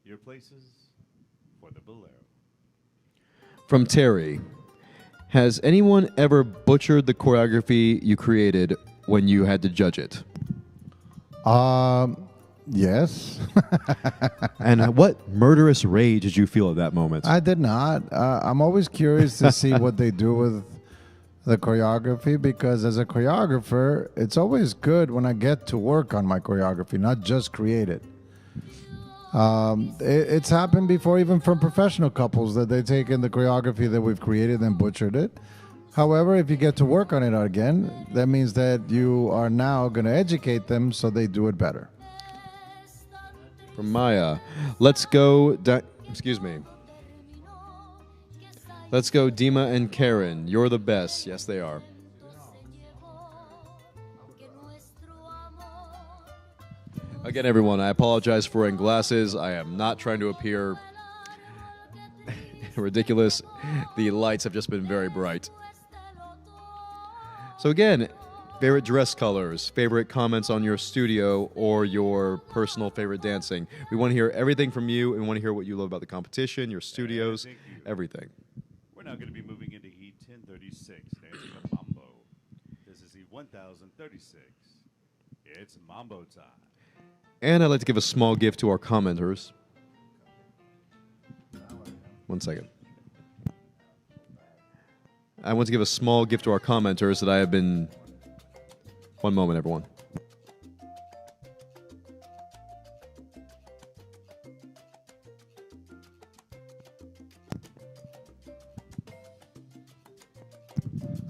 Your places for the Bolero. From Terry. Has anyone ever butchered the choreography you created when you had to judge it? Yes. And what murderous rage did you feel at that moment? I did not. I'm always curious to see what they do with the choreography, because as a choreographer, it's always good when I get to work on my choreography, not just create it. It's happened before, even from professional couples, that they take in the choreography that we've created and butchered it. However, if you get to work on it again, that means that you are now going to educate them so they do it better. From Maya. Let's go. Excuse me. Let's go, Dima and Karen. You're the best. Yes, they are. Again, everyone, I apologize for wearing glasses. I am not trying to appear ridiculous. The lights have just been very bright. So again, favorite dress colors, favorite comments on your studio or your personal favorite dancing. We want to hear everything from you, and we want to hear what you love about the competition, your studios, everything. We're now going to be moving into heat 1036, dancing the Mambo. This is heat 1036. It's Mambo time. And I'd like to give a small gift to our commenters. One second. I want to give a small gift to our commenters that I have been... One moment, everyone.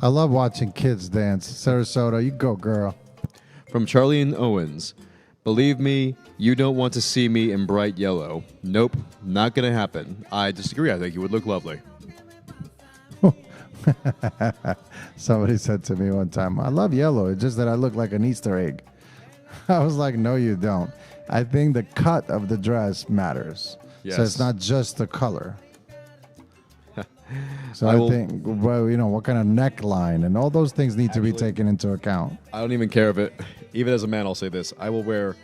I love watching kids dance. Sarasota, you go, girl. From Charlie and Owens. Believe me, you don't want to see me in bright yellow. Nope, not going to happen. I disagree. I think you would look lovely. Somebody said to me one time, I love yellow. It's just that I look like an Easter egg. I was like, no, you don't. I think the cut of the dress matters. Yes. So it's not just the color. So I I will- think, well, you know, what kind of neckline and all those things need to be taken into account. I don't even care if it... Even as a man, I'll say this. I will wear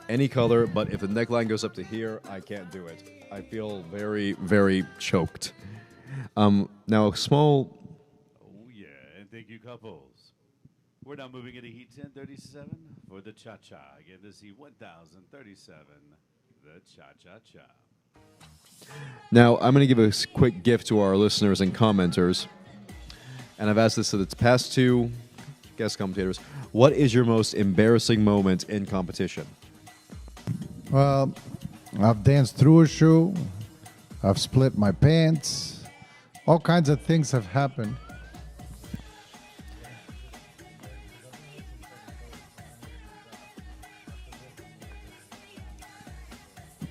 any color, but if the neckline goes up to here, I can't do it. I feel very, very choked. Now, a small... Oh, yeah, and thank you, couples. We're now moving into heat 1037 for the cha-cha. Again, this is heat 1037, the cha-cha-cha. Now, I'm going to give a quick gift to our listeners and commenters. And I've asked this to the past two guest commentators. What is your most embarrassing moment in competition? Well, I've danced through a shoe. I've split my pants. All kinds of things have happened.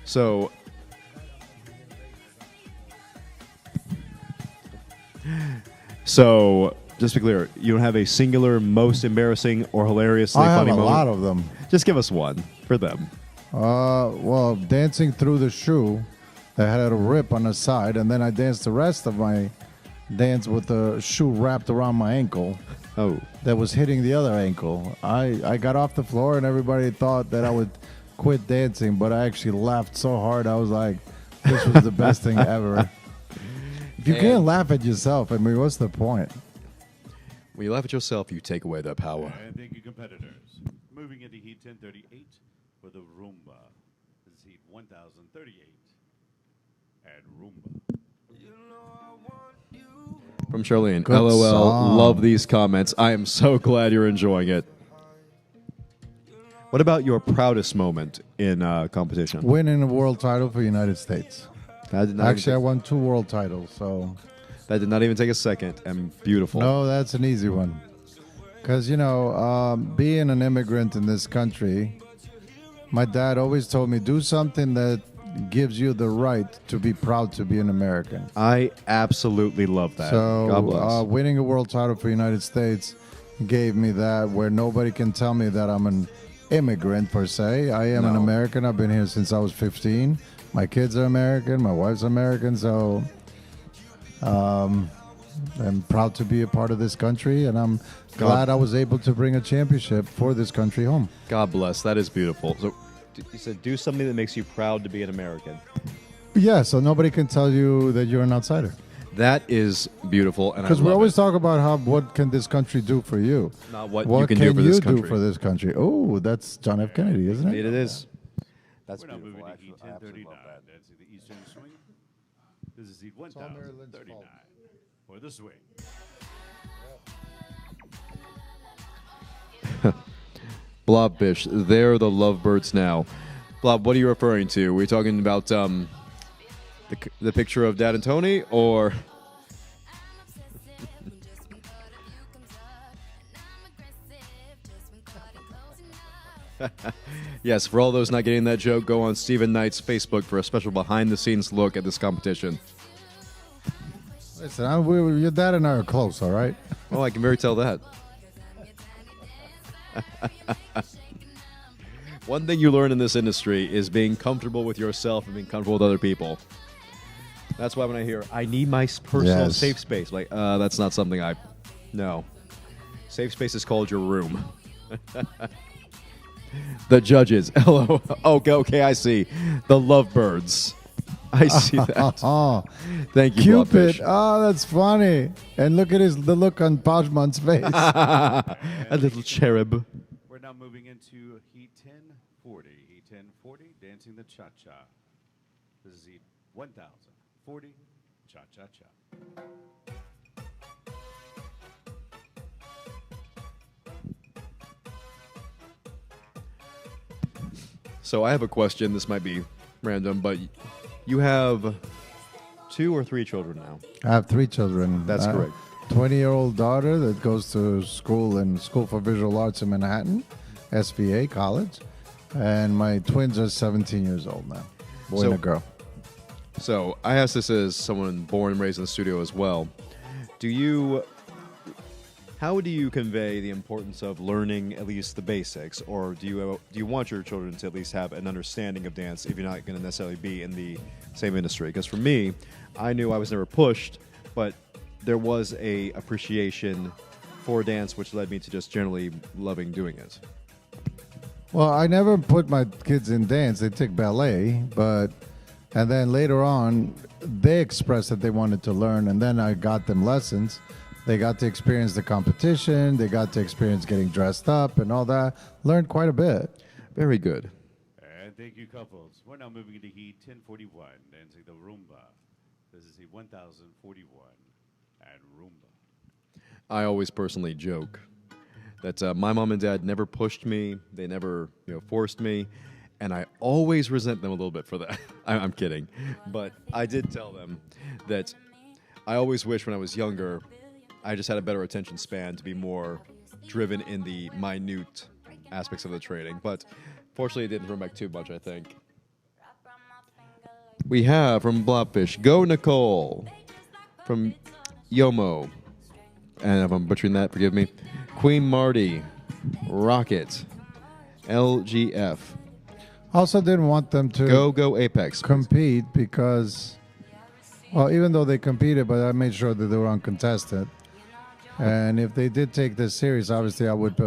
So, just to be clear, you don't have a singular most embarrassing or hilariously I have funny a moment? lot of them. Just give us one for them. Well, dancing through the shoe, I had a rip on the side, and then I danced the rest of my dance with the shoe wrapped around my ankle Oh. that was hitting the other ankle. I got off the floor, and everybody thought that I would quit dancing, but I actually laughed so hard. I was like, this was the best thing ever. If you can't laugh at yourself, I mean, what's the point? When you laugh at yourself, you take away that power. And thank you, competitors. Moving into heat 1038 for the Rumba. This is heat 1038 at Rumba. From Charlene. Good LOL. song. Love these comments. I am so glad you're enjoying it. What about your proudest moment in competition? Winning a world title for the United States. That did not Actually, I even, won 2 world titles, so... that did not even take a second, and beautiful. No, that's an easy one. Because, you know, being an immigrant in this country, my dad always told me, do something that gives you the right to be proud to be an American. I absolutely love that. God bless. So winning a world title for the United States gave me that, where nobody can tell me that I'm an immigrant per se. I am an No. American. I've been here since I was 15. My kids are American. My wife's American. So I'm proud to be a part of this country, and I'm glad I was able to bring a championship for this country home. God bless. That is beautiful. So you said do something that makes you proud to be an American. Yeah, so nobody can tell you that you're an outsider. That is beautiful, and Because we always talk about what can this country do for you. not what you can do for this country. do for this country? Oh, that's John F. Kennedy, isn't it? Indeed it is. That's We're now beautiful. moving to heat 1039. Dancing the Eastern Swing. This is heat 1039 for the swing. Blobfish, they're the lovebirds now. Blob, what are you referring to? We're talking about the picture of Dad and Tony, or yes, for all those not getting that joke, go on Stephen Knight's Facebook for a special behind-the-scenes look at this competition. Listen, your dad and I are close, all right? Oh, I can very tell that. One thing you learn in this industry is being comfortable with yourself and being comfortable with other people. That's why when I hear, I need my personal safe space, like, that's not something no. Safe space is called your room. The judges. Hello. Okay, I see. The lovebirds. I see that. Oh, Thank you, Cupid. Blobfish. Oh, that's funny. And look at the look on Pajman's face. A little cherub. We're now moving into heat 1040. Heat 1040, dancing the cha-cha. This is heat 1040, cha-cha-cha. So I have a question. This might be random, but you have 2 or 3 children now. I have 3 children. That's correct. 20-year-old daughter that goes to school in School for Visual Arts in Manhattan, SVA College. And my twins are 17 years old now, boy and a girl. So I ask this as someone born and raised in the studio as well. How do you convey the importance of learning at least the basics, or do you want your children to at least have an understanding of dance if you're not going to necessarily be in the same industry? Because for me, I knew I was never pushed, but there was a appreciation for dance, which led me to just generally loving doing it. Well, I never put my kids in dance. They took ballet, and then later on, they expressed that they wanted to learn, and then I got them lessons. They got to experience the competition. They got to experience getting dressed up and all that. Learned quite a bit. Very good. And thank you, couples. We're now moving into heat 1041, dancing the Rumba. This is heat 1041 and Rumba. I always personally joke that my mom and dad never pushed me. They never forced me. And I always resent them a little bit for that. I'm kidding. But I did tell them that I always wish when I was younger I just had a better attention span to be more driven in the minute aspects of the training. But fortunately, it didn't bring back too much, I think. We have from Blobfish, Go Nicole. From Yomo, and if I'm butchering that, forgive me. Queen Marty, Rocket, LGF. Also didn't want them to Go Apex. compete because, well, even though they competed, but I made sure that they were uncontested. And if they did take this serious, obviously I would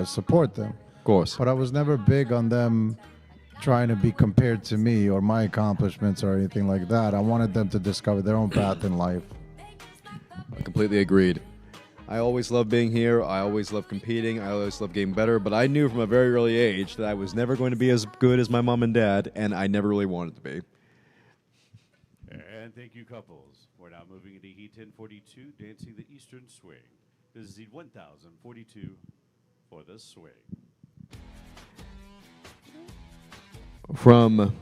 support them. Of course. But I was never big on them trying to be compared to me or my accomplishments or anything like that. I wanted them to discover their own path in life. I completely agreed. I always loved being here. I always loved competing. I always loved getting better. But I knew from a very early age that I was never going to be as good as my mom and dad, and I never really wanted to be. And thank you, couples. We're now moving into heat 1042, dancing the Eastern Swing. This is heat 1042 for the swing. From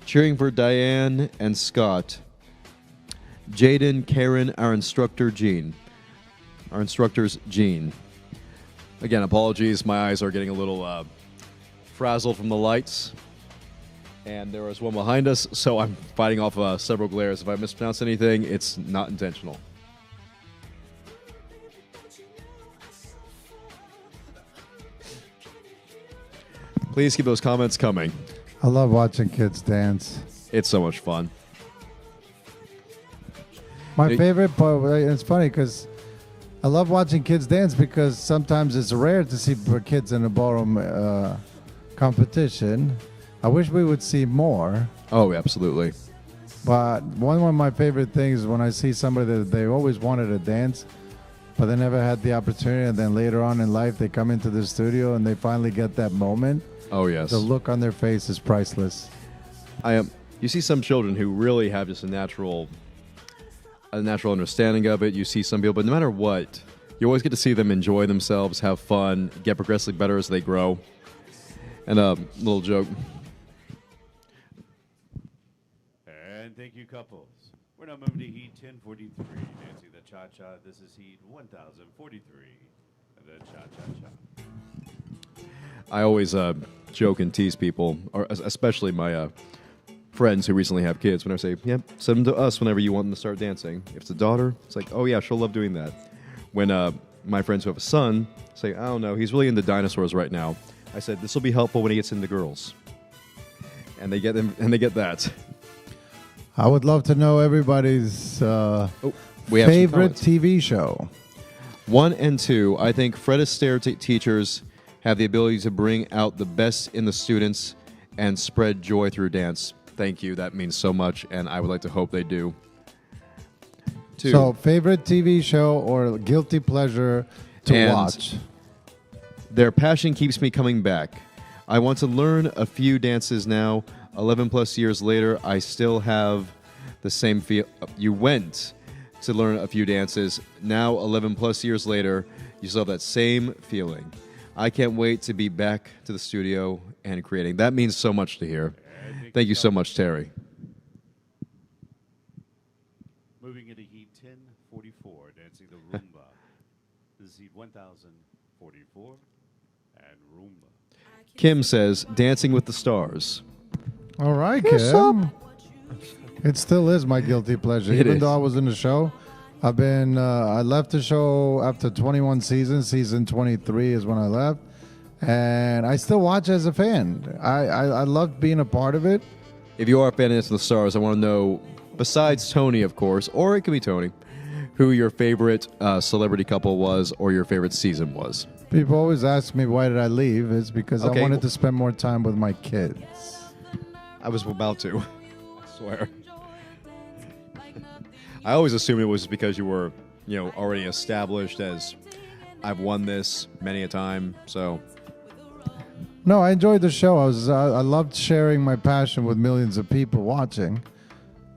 cheering for Diane and Scott, Jaden, Karen, our instructors, Gene. Again, apologies, my eyes are getting a little frazzled from the lights. And there was one behind us, so I'm fighting off several glares. If I mispronounce anything, it's not intentional. Please keep those comments coming. I love watching kids dance. It's so much fun. My Hey. favorite part, it's funny because I love watching kids dance because sometimes it's rare to see kids in a ballroom competition. I wish we would see more. Oh, absolutely. But one of my favorite things is when I see somebody that they always wanted to dance, but they never had the opportunity, and then later on in life they come into the studio and they finally get that moment. Oh, yes. The look on their face is priceless. You see some children who really have just a natural understanding of it. You see some people, but no matter what, you always get to see them enjoy themselves, have fun, get progressively better as they grow. And a little joke. And thank you, couples. We're now moving to Heat 1043, dancing the cha-cha. This is Heat 1043, the cha-cha-cha. I always joke and tease people, or especially my friends who recently have kids, when I say, yep, send them to us whenever you want them to start dancing. If it's a daughter, it's like, oh yeah, she'll love doing that. When my friends who have a son say, I don't know, he's really into dinosaurs right now, I said, this will be helpful when he gets into girls. And they get them, and they get that. I would love to know everybody's We have some favorite comments. TV show. 1 and 2, I think Fred Astaire teachers have the ability to bring out the best in the students and spread joy through dance. Thank you. That means so much, and I would like to hope they do. 2. So, favorite TV show or guilty pleasure to And- watch? Their passion keeps me coming back. I want to learn a few dances now. 11 plus years later, I still have the same feel. You went to learn a few dances. Now, 11 plus years later, you still have that same feeling. I can't wait to be back to the studio and creating. That means so much to hear. Thank you so much, Terry. Moving into Heat 1044, dancing the Rumba. This is Heat 1044 and Rumba. Kim says, Dancing with the Stars. All right, Kim. It still is my guilty pleasure. It Even is. though I was in the show, I've been. I left the show after 21 seasons. Season 23 is when I left, and I still watch as a fan. I love being a part of it. If you are a fan of Dancing with the Stars, I want to know, besides Tony, of course, or it could be Tony, who your favorite celebrity couple was or your favorite season was. People always ask me why did I leave. It's because Okay. I wanted to spend more time with my kids. I was about to. I swear. I always assumed it was because you were, already established as I've won this many a time. So No, I enjoyed the show. I loved sharing my passion with millions of people watching,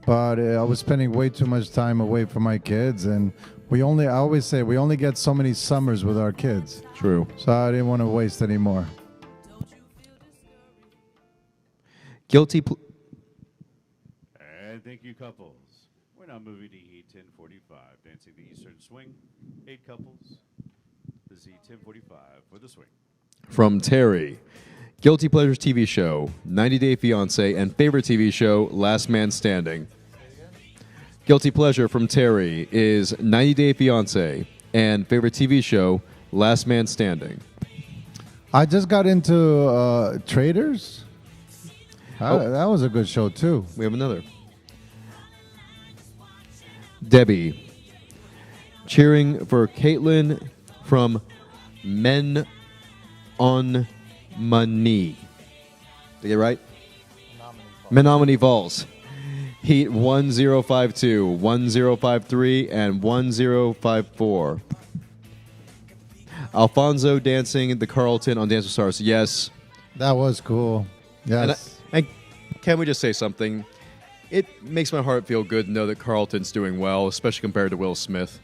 but I was spending way too much time away from my kids, and I always say we only get so many summers with our kids, true. so I didn't want to waste any more. Guilty. And thank you, couples. We're now moving to Heat 1045, dancing the Eastern Swing. 8 couples. This is Heat 1045 for the swing. From Terry. Guilty Pleasures TV show, 90 Day Fiancé, and favorite TV show, Last Man Standing. Guilty Pleasure from Terry is 90 Day Fiancé, and favorite TV show, Last Man Standing. I just got into Traders. That was a good show too. We have another. Debbie. Cheering for Caitlin from Men on Money. Did I get it right? Menominee Falls. Heat 1052, 1053, and 1054. Alfonso dancing the Carlton on Dance with Stars. Yes. That was cool. Yes. And can we just say something? It makes my heart feel good to know that Carlton's doing well, especially compared to Will Smith.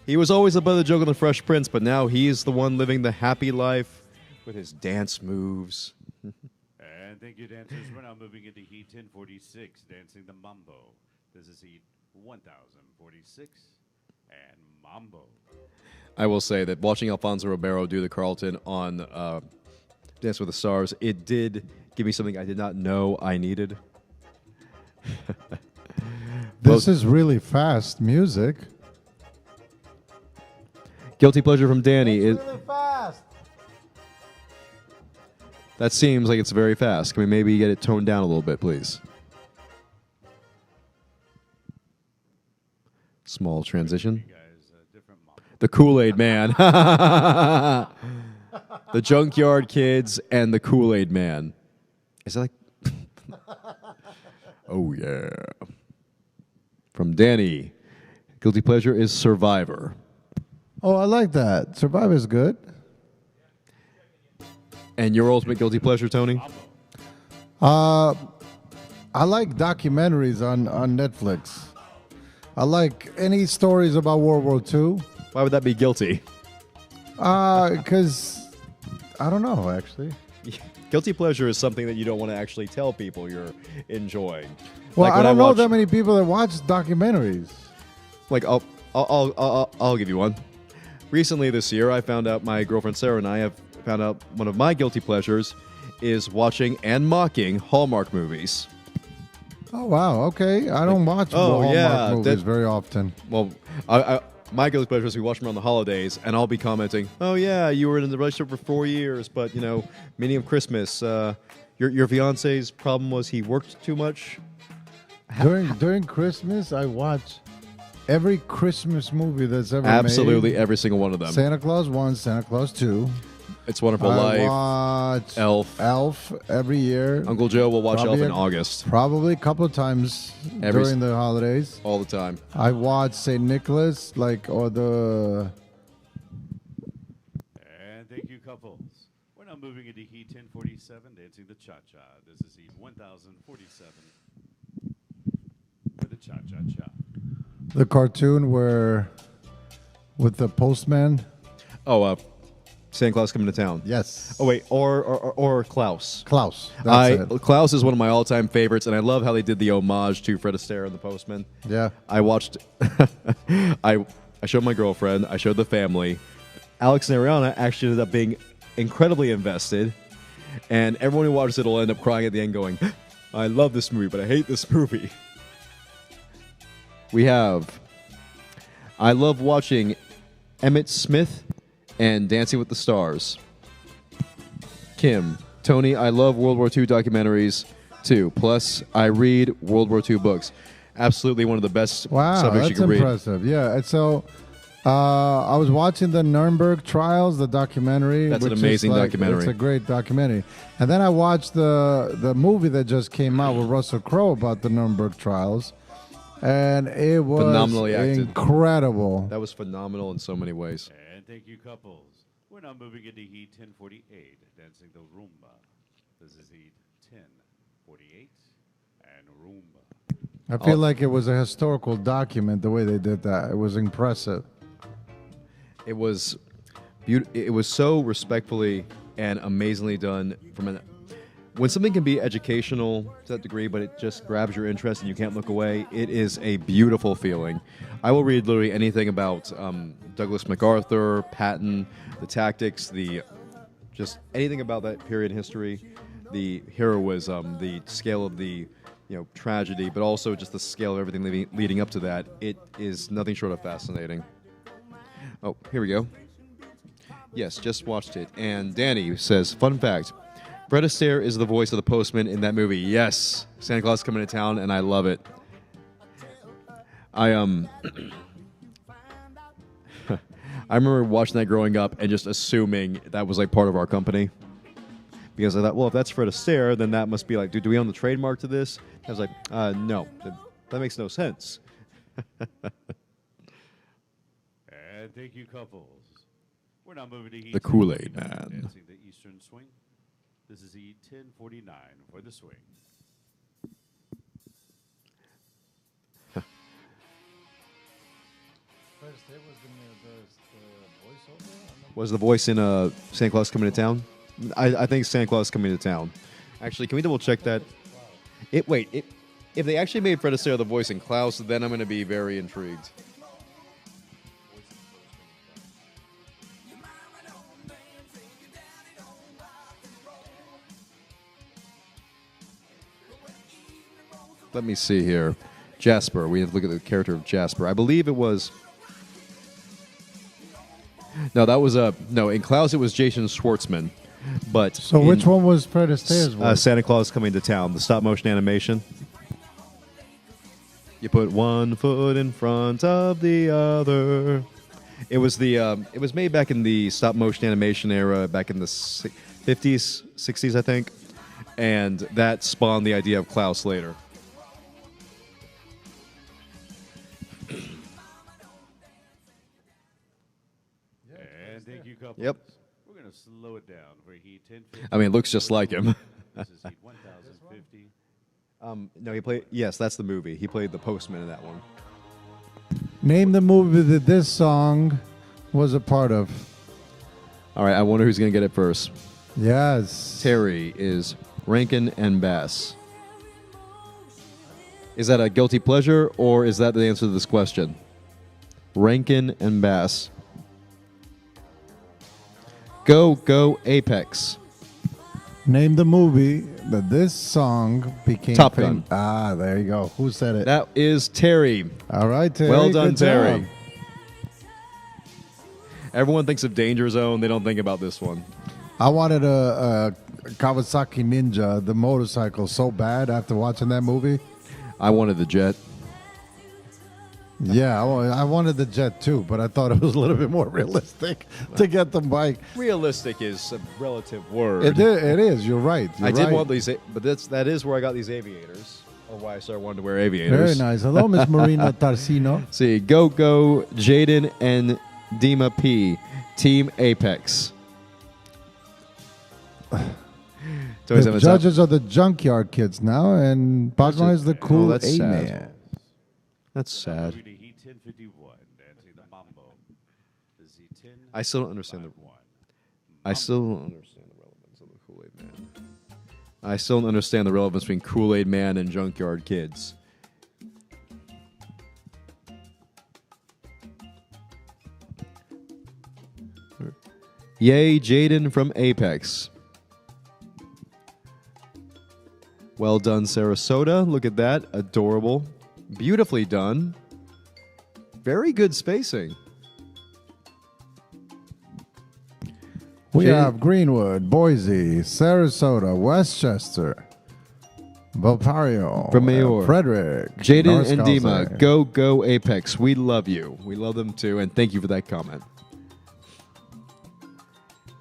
He was always above the joke on The Fresh Prince, but now he's the one living the happy life with his dance moves. And thank you, dancers. We're now moving into Heat 1046, dancing the Mambo. This is Heat 1046 and Mambo. I will say that watching Alfonso Ribeiro do the Carlton on Dance with the Stars, it did give me something I did not know I needed. This is really fast music. Guilty Pleasure from Danny is Really fast. That seems like it's very fast. Can we maybe get it toned down a little bit, please? Small transition. The Kool-Aid Man. The Junkyard Kids and the Kool-Aid Man. Is that like... Oh, yeah. From Danny. Guilty pleasure is Survivor. Oh, I like that. Survivor is good. And your ultimate guilty pleasure, Tony? I like documentaries on Netflix. I like any stories about World War II. Why would that be guilty? Because I don't know, actually. Guilty pleasure is something that you don't want to actually tell people you're enjoying. Well, Like I when don't know watch- that many people that watch documentaries. Like, I'll give you one. Recently this year, I found out, my girlfriend Sarah and I have found out one of my guilty pleasures is watching and mocking Hallmark movies. Oh, wow. Okay. I don't watch Hallmark movies very often. Well, my guilty pleasure is we watch them around the holidays, and I'll be commenting, oh, yeah, you were in the relationship for 4 years, but, you know, meaning of Christmas, your fiance's problem was he worked too much. During Christmas, I watch every Christmas movie that's ever Absolutely made. every single one of them. Santa Claus 1, Santa Claus 2. It's Wonderful I Life. watch Elf. Elf every year. Uncle Joe will watch Probably Elf in August. Probably a couple of times Every during the holidays. All the time. I watch St. Nicholas, or the... And thank you, couples. We're now moving into Heat 1047, dancing the cha-cha. This is Heat 1047 for the cha-cha-cha. The cartoon with the postman. Oh, Santa Claus Coming to Town. Yes. Oh, wait, or Klaus. Klaus. That's it. Klaus is one of my all-time favorites, and I love how they did the homage to Fred Astaire and the Postman. Yeah. I watched. I showed my girlfriend. I showed the family. Alex and Ariana actually ended up being incredibly invested, and everyone who watches it will end up crying at the end, going, "I love this movie, but I hate this movie." We have. I love watching Emmett Smith and Dancing with the Stars. Kim, Tony, I love World War II documentaries too. Plus, I read World War II books. Absolutely one of the best subjects you that's can read. impressive. Yeah, and so I was watching the Nuremberg trials, the documentary. That's an which is amazing documentary. It's a great documentary. And then I watched the movie that just came out with Russell Crowe about the Nuremberg trials, and it was Phenomenally acted. incredible. That was phenomenal in so many ways. And thank you, couples. We're now moving into Heat 1048, dancing the Rumba. This is Heat 1048 and Rumba. I feel like it was a historical document the way they did that. It was impressive. It was it was so respectfully and amazingly done. When something can be educational to that degree, but it just grabs your interest and you can't look away, it is a beautiful feeling. I will read literally anything about Douglas MacArthur, Patton, the tactics, just anything about that period in history, the heroism, the scale of the tragedy, but also just the scale of everything leading up to that. It is nothing short of fascinating. Oh, here we go. Yes, just watched it. And Danny says, fun fact, Fred Astaire is the voice of the postman in that movie. Yes, Santa Claus Coming to Town, and I love it. I remember watching that growing up and just assuming that was like part of our company. Because I thought, well, if that's Fred Astaire, then that must be like, do we own the trademark to this? I was like, no, that makes no sense. And thank you, couples. We're now moving to Heat The Kool-Aid 1049, Man. dancing the Eastern Swing. This is Heat 1049 for the swing. Was the voice in Santa Claus Coming to Town? I think Santa Claus Coming to Town. Actually, can we double check that? If they actually made Fred Astaire the voice in Klaus, then I'm going to be very intrigued. Let me see here. Jasper. We have to look at the character of Jasper. I believe it was... No, that was no. In Klaus, it was Jason Schwartzman. But So which one was Fred Astaire's voice? Santa Claus Coming to Town, the stop motion animation. You put one foot in front of the other. It was it was made back in the stop motion animation era, back in the 50s, 60s, I think, and that spawned the idea of Klaus later. And thank you, couples. Yep. We're going to slow it down for Heat 10. I mean, it looks just like him. This is Heat 1050. No, he played. Yes, that's the movie. He played the postman in that one. Name the movie that this song was a part of. All right, I wonder who's going to get it first. Yes. Terry is Rankin and Bass. Is that a guilty pleasure, or is that the answer to this question? Rankin and Bass. Go, go, Apex. Name the movie that this song became Top Gun. Ah, there you go. Who said it? That is Terry. All right, Terry. Well done, good Terry. job. Everyone thinks of Danger Zone. They don't think about this one. I wanted a Kawasaki Ninja, the motorcycle, so bad after watching that movie. I wanted the Jet. Yeah, I wanted the Jet too, but I thought it was a little bit more realistic to get the bike. Realistic is a relative word. It is. You're right. I did want these, but that is where I got these aviators, or why I started wanting to wear aviators. Very nice. Hello, Miss Marina Tarsino. See, go, go, Jaden and Dima P, Team Apex. The judges are the junkyard kids now, and Paso is the cool that's sad. A-man. That's sad. Moving to Heat 1051. Dancing the Mambo. This is Heat 10. I still don't understand the. 51. I still don't understand the relevance of the Kool-Aid Man. I still don't understand the relevance between Kool-Aid Man and Junkyard Kids. Yay, Jaden from Apex. Well done, Sarasota. Look at that. Adorable. Beautifully done. Very good spacing. We Jay- have Greenwood, Boise, Sarasota, Westchester, Valparaiso, From Mayor. Frederick, Jaden North and Carolina. Dima, go, go, Apex. We love you. We love them too, and thank you for that comment.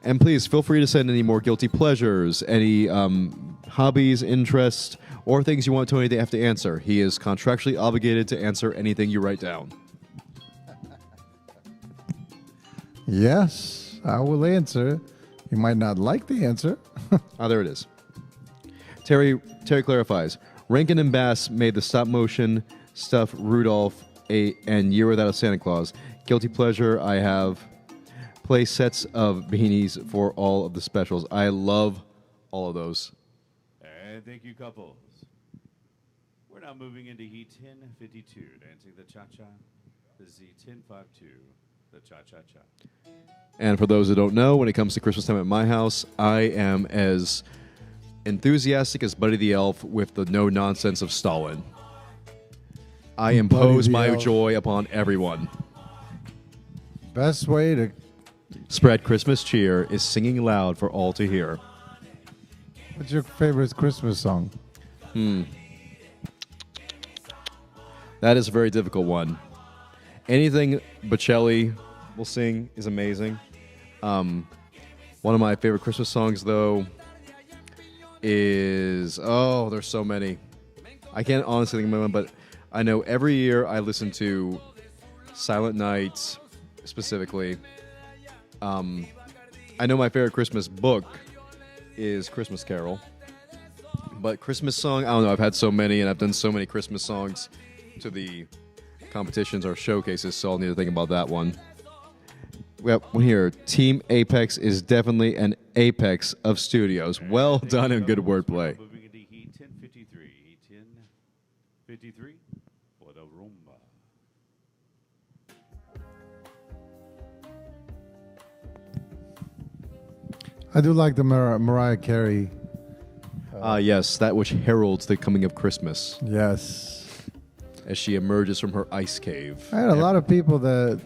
And please feel free to send any more guilty pleasures, any hobbies, interests, or things you want Tony to have to answer. He is contractually obligated to answer anything you write down. Yes, I will answer. You might not like the answer. Ah, there it is. Terry clarifies. Rankin and Bass made the stop motion stuff Rudolph and Year Without a Santa Claus. Guilty pleasure, I have play sets of beanies for all of the specials. I love all of those. And thank you, couples. We're now moving into Heat 1052. Dancing the Cha-Cha. This is Heat 1052. The Cha-Cha-Cha. And for those who don't know, when it comes to Christmas time at my house, I am as enthusiastic as Buddy the Elf with the no-nonsense of Stalin. I impose the my Elf. joy upon everyone. Best way to... Spread Christmas cheer is singing loud for all to hear. What's your favorite Christmas song? That is a very difficult one. Anything Bocelli will sing is amazing. One of my favorite Christmas songs, though, is... Oh, there's so many. I can't honestly think of one, but I know every year I listen to Silent Night, specifically. I know my favorite Christmas book is Christmas Carol. But Christmas song, I don't know. I've had so many, and I've done so many Christmas songs to the competitions or showcases, so I'll need to think about that one. We have one here. Team Apex is definitely an apex of studios. Well done and good wordplay. Moving into Heat 1053. Heat 1053 for the Rumba. I do like the Mariah Carey. Yes, that which heralds the coming of Christmas Yes. as she emerges from her ice cave. I had a lot of people that,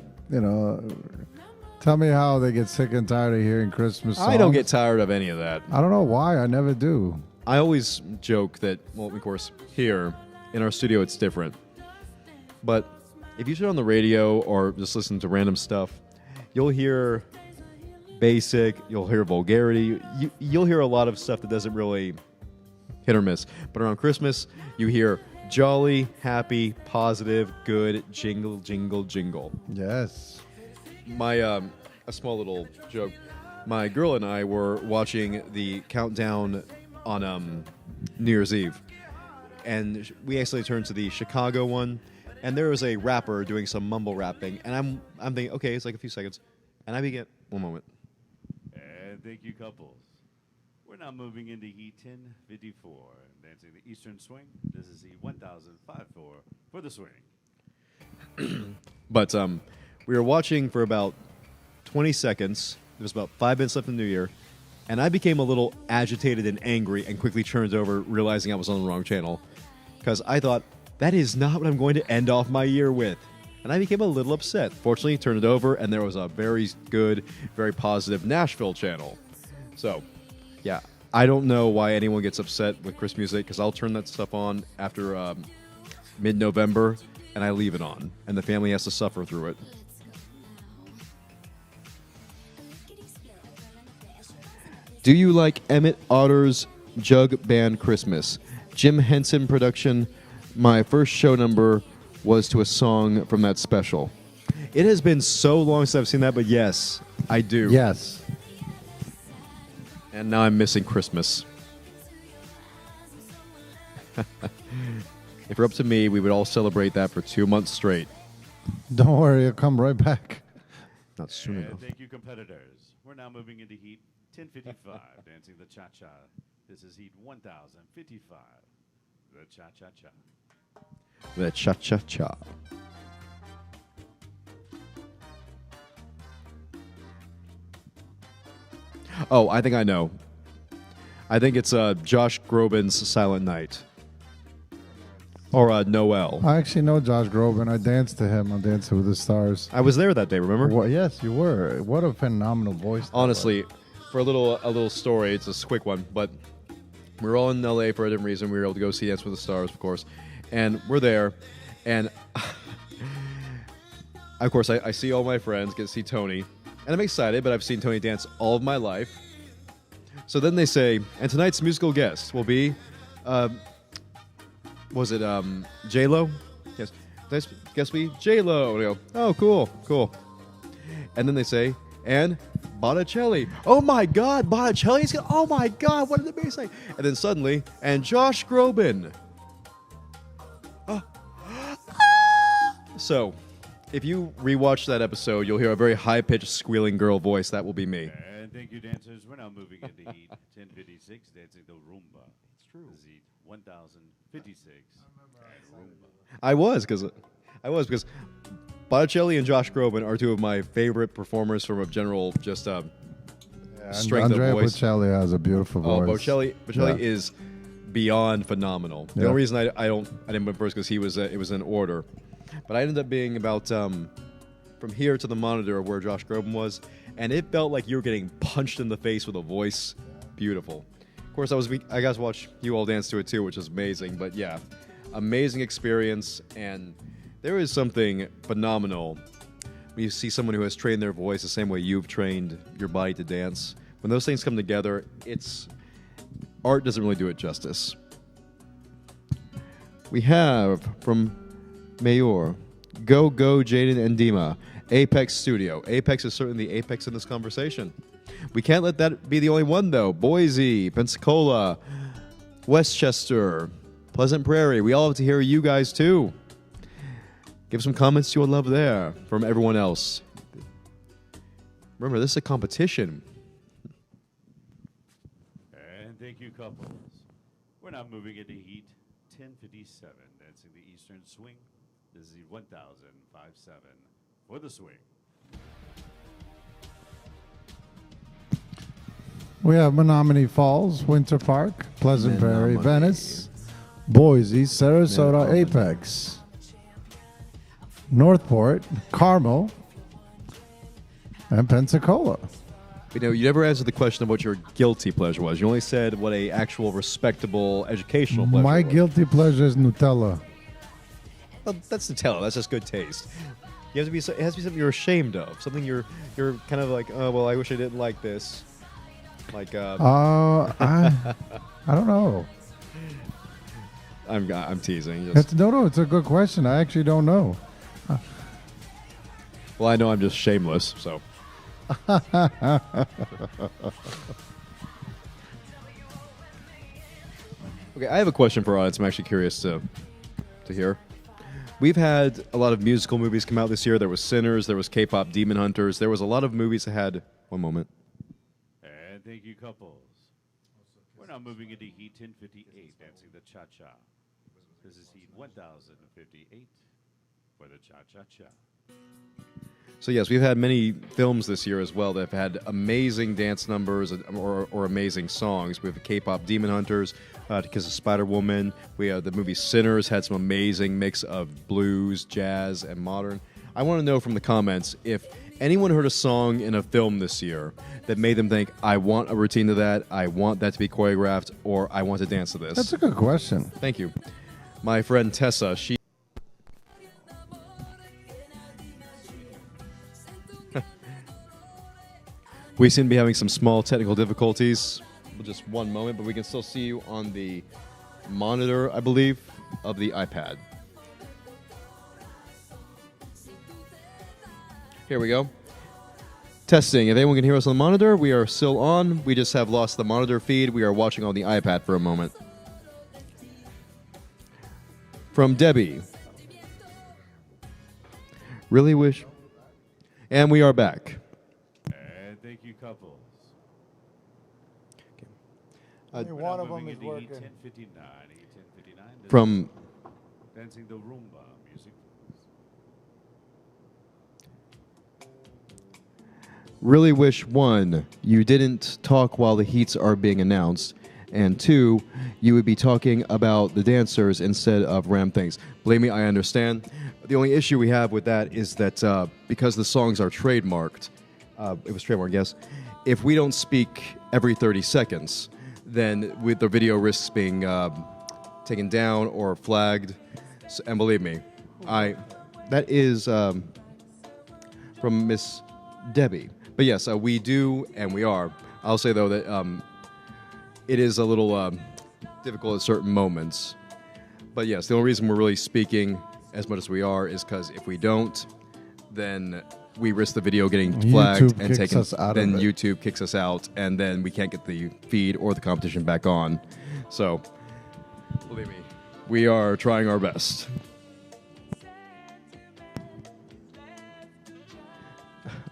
Tell me how they get sick and tired of hearing Christmas songs. I don't get tired of any of that. I don't know why. I never do. I always joke that, well, of course, here in our studio it's different. But if you turn on the radio or just listen to random stuff, you'll hear basic, you'll hear vulgarity, you'll hear a lot of stuff that doesn't really hit or miss. But around Christmas, you hear jolly, happy, positive, good, jingle, jingle, jingle. Yes. My a small little joke. My girl and I were watching the countdown on New Year's Eve, and we actually turned to the Chicago one, and there was a rapper doing some mumble rapping, and I'm thinking, okay, it's like a few seconds, and I begin. One moment. And thank you, couples. We're now moving into Heat 1054, dancing the Eastern Swing. This is the 1054 for the swing. But we were watching for about 20 seconds. There was about 5 minutes left in the New Year, and I became a little agitated and angry and quickly turned over, realizing I was on the wrong channel, because I thought, that is not what I'm going to end off my year with. And I became a little upset. Fortunately, turned it over, and there was a very good, very positive Nashville channel. So, yeah, I don't know why anyone gets upset with Christmas music, because I'll turn that stuff on after mid-November, and I leave it on, and the family has to suffer through it. Do you like Emmett Otter's Jug Band Christmas? Jim Henson production. My first show number was to a song from that special. It has been so long since I've seen that, but yes, I do. Yes. And now I'm missing Christmas. If you're up to me, we would all celebrate that for 2 months straight. Don't worry, it'll come right back. Not soon And enough. thank you, competitors. We're now moving into Heat 1055, dancing the cha-cha. This is Heat 1055, the cha-cha-cha. The cha-cha-cha. Oh, I think I know. I think it's Josh Groban's Silent Night. Or Noel. I actually know Josh Groban. I danced to him on Dancing with the Stars. I was there that day, remember? Well, yes, you were. What a phenomenal voice. that Honestly, was. for a little story, it's a quick one, but we were all in LA for a different reason. We were able to go see Dance with the Stars, of course. And we're there, and of course, I see all my friends, get to see Tony, and I'm excited, but I've seen Tony dance all of my life. So then they say, and tonight's musical guest will be, was it J-Lo? Yes. Tonight's guest will be J-Lo. And I go, oh, cool. And then they say, and Botticelli. Oh my God, Botticelli's gonna, oh my God, what did the bass say? And then suddenly, and Josh Groban. So, if you rewatch that episode, you'll hear a very high-pitched squealing girl voice. That will be me. And thank you, dancers. We're now moving into Heat 1056, dancing the Rumba. It's true. This is Heat 1056, and Rumba. I was because Botticelli and Josh Groban are two of my favorite performers from a general just strength Andrea of voice. Bocelli has a beautiful Oh, voice. Bocelli Yeah. is beyond phenomenal. The Yeah. only reason I didn't win first because he was it was in order, but I ended up being about from here to the monitor of where Josh Groban was, and it felt like you were getting punched in the face with a voice. Beautiful. Of course, I got to watch you all dance to it too, which is amazing. But yeah, amazing experience, and there is something phenomenal when you see someone who has trained their voice the same way you've trained your body to dance. When those things come together, art doesn't really do it justice. We have from Mayor, Go Jaden and Dima, Apex Studio. Apex is certainly the apex in this conversation. We can't let that be the only one, though. Boise, Pensacola, Westchester, Pleasant Prairie. We all have to hear you guys, too. Give some comments you would love there from everyone else. Remember, this is a competition. And thank you, couples. We're now moving into Heat 1057, dancing the Eastern Swing. This is the 1057 for the swing. We have Menominee Falls, Winter Park, Pleasant Prairie, Venice, Boise, Sarasota, Apex, Northport, Carmel, And Pensacola. You know, you never answered the question of what your guilty pleasure was. You only said what a actual respectable educational pleasure My was. guilty pleasure is Nutella. Well, that's Nutella. That's just good taste. You have to be. It has to be something you're ashamed of. Something you're kind of like. Oh well, I wish I didn't like this. Like. I don't know. I'm teasing. Just, No, it's a good question. I actually don't know. well, I know I'm just shameless. So. Okay, I have a question for our audience. I'm actually curious to hear. We've had a lot of musical movies come out this year. There was Sinners, there was K-pop Demon Hunters. There was a lot of movies that had... One moment. And thank you, couples. We're now moving into Heat 1058, dancing the cha-cha. This is Heat 1058 for the cha-cha-cha. So yes, we've had many films this year as well that have had amazing dance numbers or amazing songs. We have K-pop Demon Hunters, To Kiss a Spider-Woman. We have the movie Sinners, had some amazing mix of blues, jazz, and modern. I want to know from the comments if anyone heard a song in a film this year that made them think, I want a routine to that, I want that to be choreographed, or I want to dance to this. That's a good question. Thank you. My friend Tessa, she... We seem to be having some small technical difficulties. Just one moment, but we can still see you on the monitor, I believe, of the iPad. Here we go. Testing. If anyone can hear us on the monitor, we are still on. We just have lost the monitor feed. We are watching on the iPad for a moment. From Debbie. Really wish... And we are back. And thank you, couples. Only We're one now of them moving is into working. Heat 1059. Heat 1059. This From... is dancing the Rumba music. Really wish, one, you didn't talk while the heats are being announced, and two, you would be talking about the dancers instead of random things. Believe me, I understand. The only issue we have with that is that because the songs are trademarked, it was trademarked, yes, if we don't speak every 30 seconds, then with the video risks being taken down or flagged. And believe me, that is from Miss Debbie. But yes, we do, and we are. I'll say, though, that it is a little difficult at certain moments. But yes, the only reason we're really speaking as much as we are is because if we don't, then we risk the video getting flagged YouTube and kicks taken. us out Then of it. YouTube kicks us out, and then we can't get the feed or the competition back on. So, believe me, we are trying our best.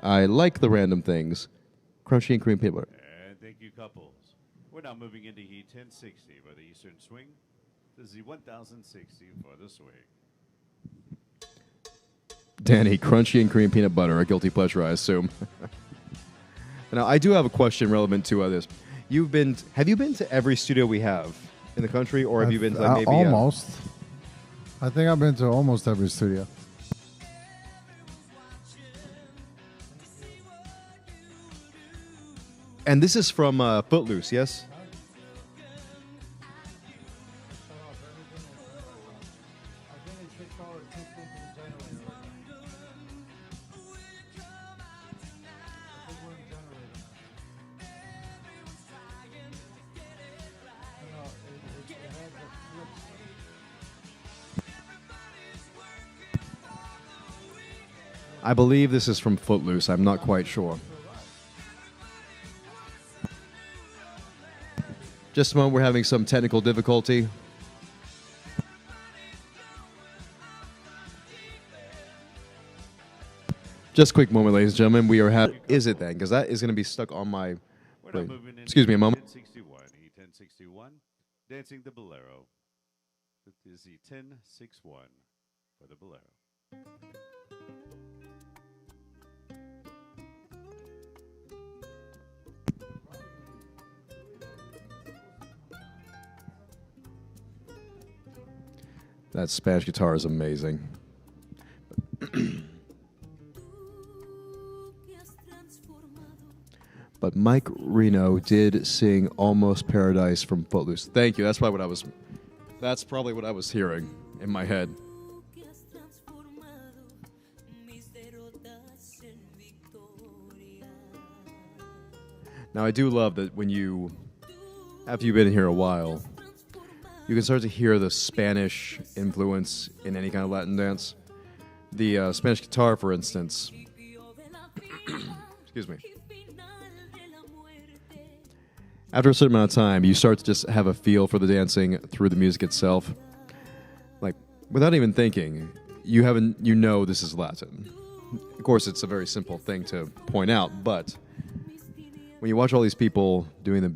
I like the random things. Crunchy and cream peanut butter. And thank you, couples. We're now moving into Heat 1060 for the Eastern Swing. This is the 1060 for the swing. Danny, crunchy and cream peanut butter, a guilty pleasure, I assume. Now, I do have a question relevant to this. Have you been to every studio we have in the country, or have you been to like, maybe almost? I think I've been to almost every studio. And this is from Footloose, yes? I believe this is from Footloose. I'm not quite sure. Just a moment, we're having some technical difficulty. Just a quick moment, ladies and gentlemen. We are having... Is it then? Because that is going to be stuck on my We're now brain. moving into Excuse me a moment. 1061. Heat 1061. Dancing the Bolero. This is the 1061 for the Bolero. That Spanish guitar is amazing. but Mike Reno did sing Almost Paradise from Footloose. Thank you. That's probably what I was hearing in my head. que has transformado mis derrotas en victoria. Now, I do love that after you've been here a while, you can start to hear the Spanish influence in any kind of Latin dance. The Spanish guitar, for instance. Excuse me. After a certain amount of time, you start to just have a feel for the dancing through the music itself. Like, without even thinking, you know this is Latin. Of course, it's a very simple thing to point out, but when you watch all these people doing the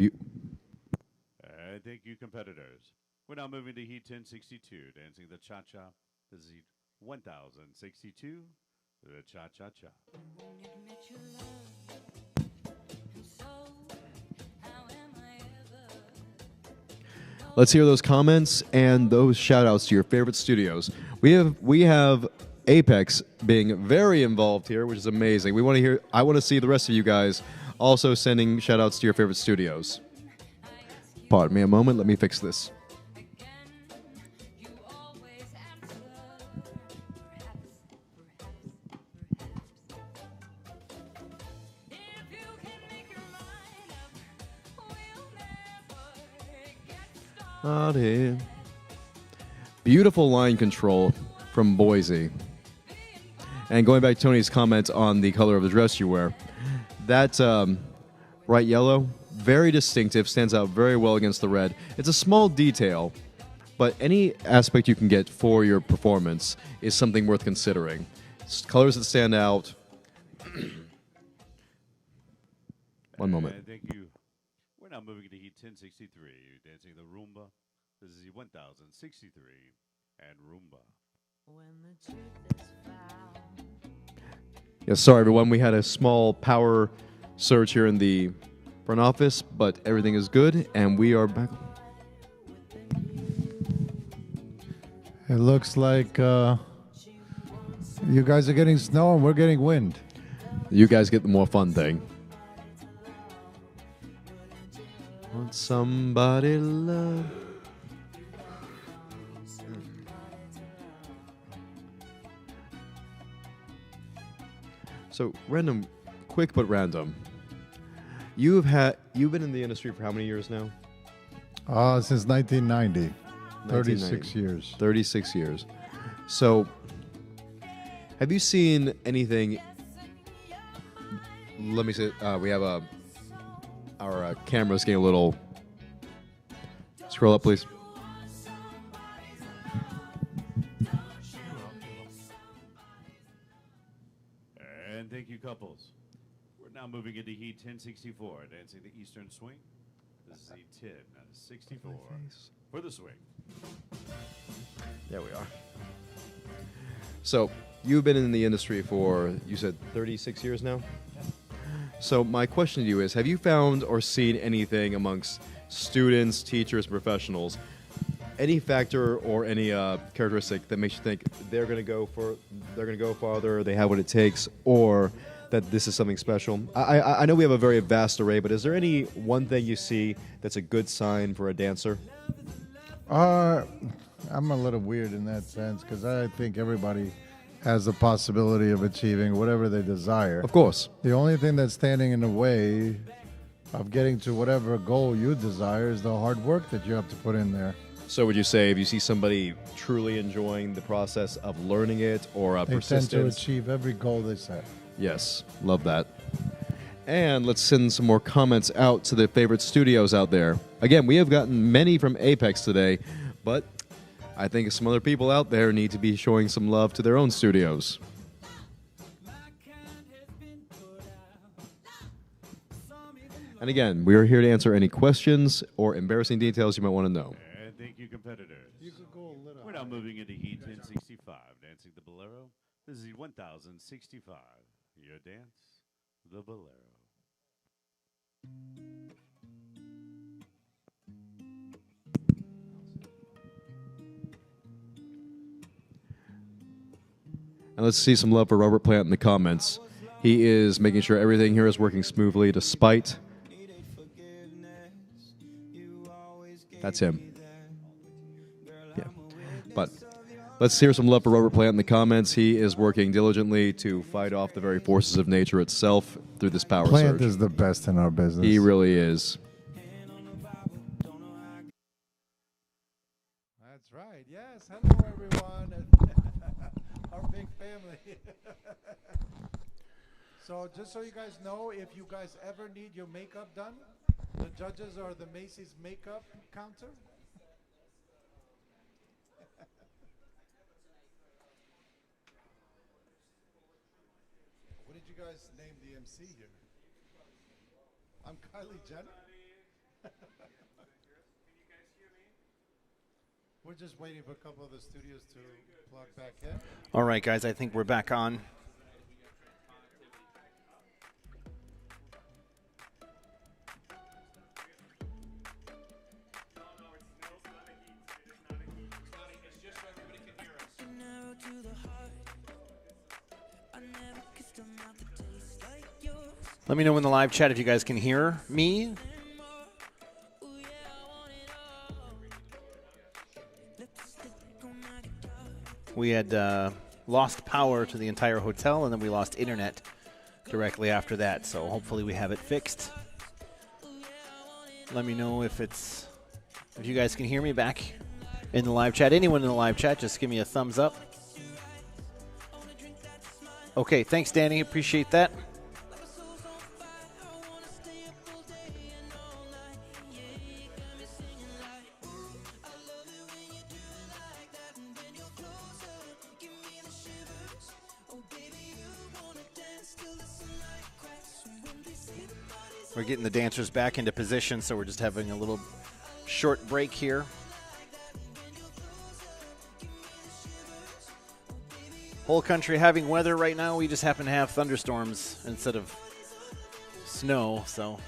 Thank you, competitors. We're now moving to Heat 1062, dancing the cha-cha. This is Heat 1062, the cha-cha-cha. Let's hear those comments and those shout-outs to your favorite studios. We have Apex being very involved here, which is amazing. I want to see the rest of you guys also sending shout-outs to your favorite studios. Pardon me a moment, let me fix this. Beautiful line control from Boise. And going back to Tony's comment on the color of the dress you wear, that bright yellow, very distinctive, stands out very well against the red. It's a small detail, but any aspect you can get for your performance is something worth considering. Colors that stand out. One moment. Thank you. We're now moving to Heat 1063, dancing the Rumba. This is Heat 1063 and Rumba. When the truth is found. Yeah, sorry everyone, we had a small power surge here in the front office, but everything is good, and we are back. It looks like you guys are getting snow and we're getting wind. You guys get the more fun thing. Want somebody to love. So, random, quick but random. You've been in the industry for how many years now? Since 1990. 36 1990. years. 36 years. So, have you seen anything? Let me say, we have our camera's getting a little. Scroll up, please. And thank you, couples. We're now moving into Heat 1064, dancing the Eastern Swing. This is Heat 1064 for the swing. There we are. So, you've been in the industry for, you said 36 years now? So, my question to you is, have you found or seen anything amongst students, teachers, professionals, any factor or any characteristic that makes you think they're going to go farther, they have what it takes, or that this is something special? I know we have a very vast array, but is there any one thing you see that's a good sign for a dancer? I'm a little weird in that sense because I think everybody has the possibility of achieving whatever they desire. Of course. The only thing that's standing in the way of getting to whatever goal you desire is the hard work that you have to put in there. So would you say if you see somebody truly enjoying the process of learning it or They persistence? tend to achieve every goal they set. Yes, love that. And let's send some more comments out to the favorite studios out there. Again, we have gotten many from Apex today, but I think some other people out there need to be showing some love to their own studios. And again, we are here to answer any questions or embarrassing details you might want to know. And thank you, competitors. Go a little We're now moving into Heat 1065, dancing the Bolero. This is Heat 1065. Your dance, the Bolero. And let's see some love for Robert Plant in the comments. He is making sure everything here is working smoothly despite That's him. Yeah. But let's hear some love for Robert Plant in the comments. He is working diligently to fight off the very forces of nature itself through this power Plant surge. is the best in our business. He really is. That's right. Yes. Hello, everyone. Our big family. So, just so you guys know, if you guys ever need your makeup done, the judges are the Macy's makeup counter. What did you guys name the MC here? I'm Kylie Jenner. We're just waiting for a couple of the studios to plug back in. All right, guys, I think we're back on. Let me know in the live chat if you guys can hear me. We had lost power to the entire hotel, and then we lost internet directly after that, so hopefully we have it fixed. Let me know if you guys can hear me back in the live chat. Anyone in the live chat, just give me a thumbs up. Okay, thanks, Danny. Appreciate that. We're getting the dancers back into position, so we're just having a little short break here. Whole country having weather right now. We just happen to have thunderstorms instead of snow, so.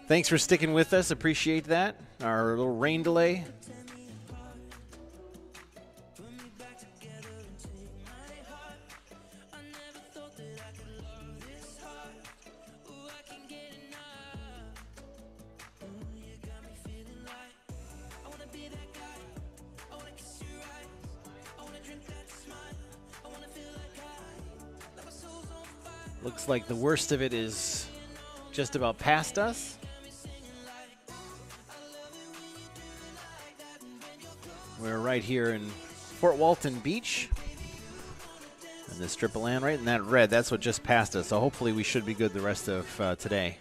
Thanks for sticking with us. Appreciate that. Our little rain delay. Looks like the worst of it is just about past us. We're right here in Fort Walton Beach. And this strip of land right in that red, that's what just passed us. So hopefully we should be good the rest of today.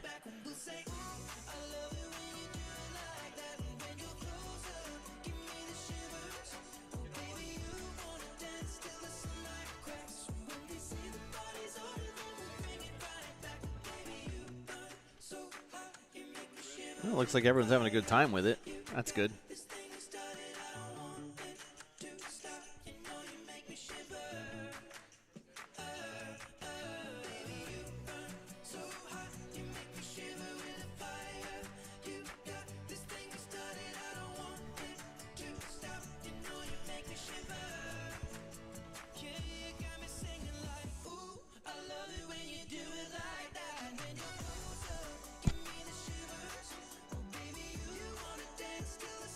Well, looks like everyone's having a good time with it. That's good.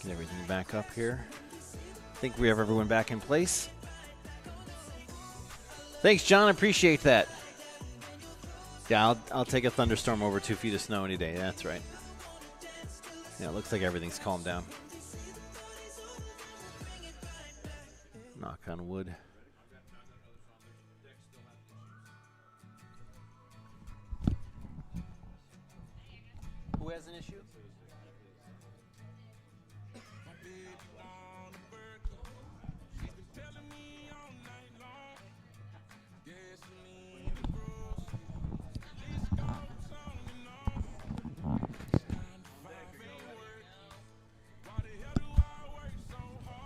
Get everything back up here. I think we have everyone back in place. Thanks, John. Appreciate that. Yeah, I'll take a thunderstorm over 2 feet of snow any day. That's right. Yeah, it looks like everything's calmed down. Knock on wood. Who has an issue?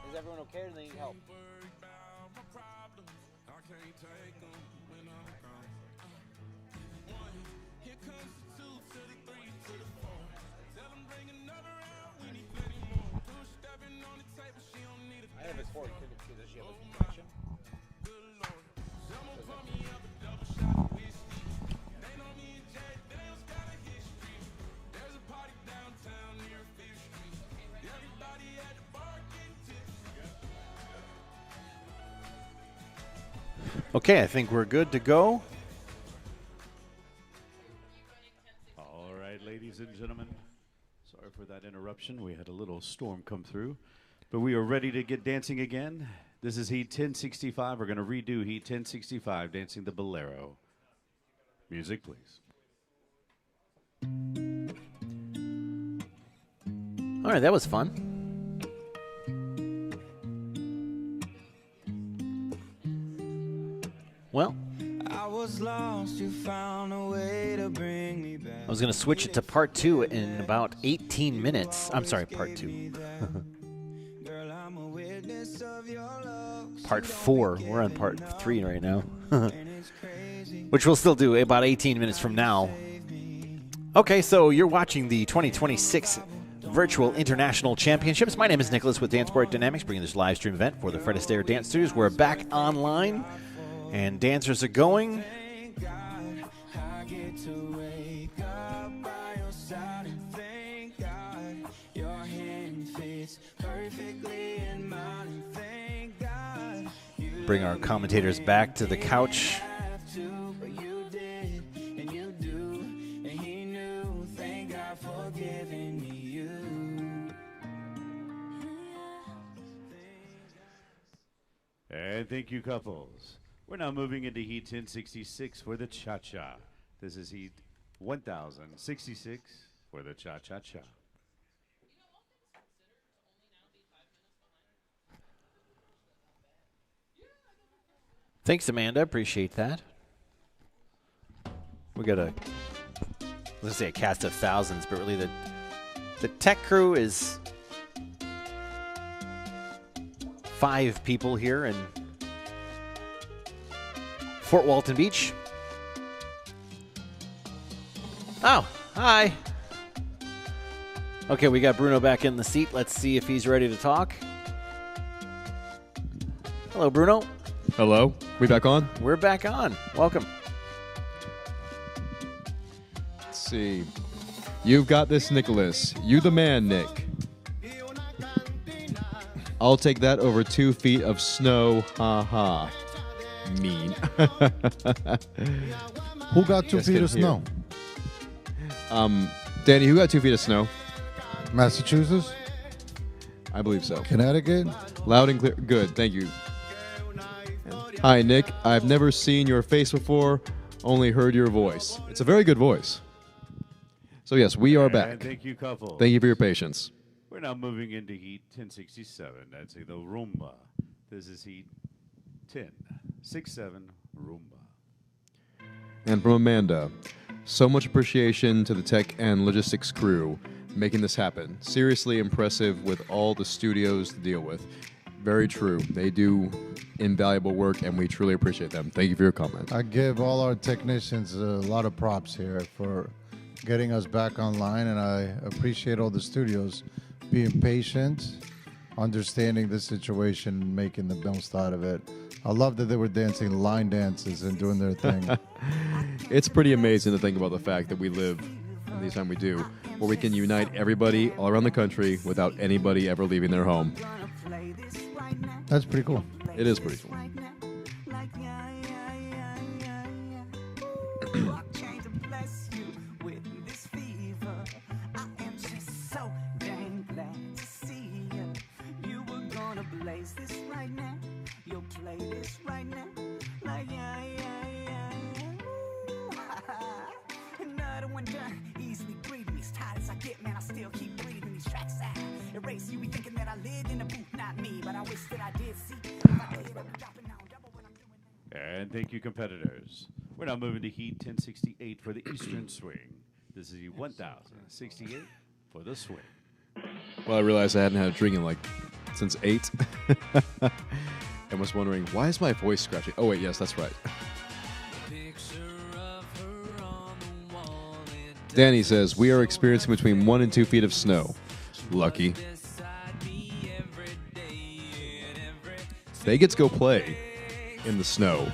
Is everyone okay or do they need help? I have his 4. Does she have a connection? Okay, I think we're good to go. All right, ladies and gentlemen. Sorry for that interruption. We had a little storm come through. But we are ready to get dancing again. This is Heat 1065. We're going to redo Heat 1065, dancing the Bolero. Music, please. All right, that was fun. Well, I was lost, you found a way to bring me back. I was going to switch it to part 2 in about 18 minutes. I'm sorry, part 2. Girl, I'm a witness of your love. Part 4. We're on part 3 right now. And it's crazy. Which we'll still do about 18 minutes from now. Okay, so you're watching the 2026 Virtual International Championships. My name is Nicholas with Danceport Dynamics, bringing this live stream event for the Fred Astaire Dance Studios. We're back online, and dancers are going. Thank God I get to wake up by your side, and thank God your hand fits perfectly in mine, and thank God you Bring our commentators back to the couch. have to, but you did, and you do, and he knew. Thank God for giving me you. And thank you, couples. We're now moving into Heat 1066 for the Cha-Cha. This is Heat 1066 for the Cha-Cha-Cha. Thanks, Amanda. Appreciate that. We got let's say a cast of thousands, but really the tech crew is 5 people here in Fort Walton Beach. Oh, hi. Okay, we got Bruno back in the seat. Let's see if he's ready to talk. Hello, Bruno. Hello? We back on? We're back on. Welcome. Let's see. You've got this, Nicholas. You the man, Nick. I'll take that over 2 feet of snow. Ha ha. Mean. Who got 2 Yes, feet good of here. snow? Danny, who got 2 feet of snow? Massachusetts? I believe so. Connecticut? Loud and clear. Good, thank you. Hi, Nick. I've never seen your face before, only heard your voice. It's a very good voice. So, yes, we are And back. thank you, couples. Thank you for your patience. We're now moving into Heat 1067. That's the Rumba. This is Heat 1067 Rumba. And from Amanda, so much appreciation to the tech and logistics crew making this happen. Seriously impressive with all the studios to deal with. Very true. They do invaluable work, and we truly appreciate them. Thank you for your comment. I give all our technicians a lot of props here for getting us back online, and I appreciate all the studios being patient, understanding the situation, and making the most out of it. I love that they were dancing line dances and doing their thing. It's pretty amazing to think about the fact that we live in the time we do, where we can unite everybody all around the country without anybody ever leaving their home. That's pretty cool. It is pretty cool. Easily breathing as tight as I get, man. I still keep breathing these tracks. Erase you, be thinking that I lived in a booth, not me, but I wish that I did see. And thank you, competitors. We're now moving to Heat 1068 for the Eastern Swing. This is the 1068 for the swing. Well, I realized I hadn't had a drink in since 8. And was wondering, why is my voice scratching? Oh, wait, yes, that's right. Danny says, we are experiencing between 1 and 2 feet of snow. Lucky. They get to go play in the snow.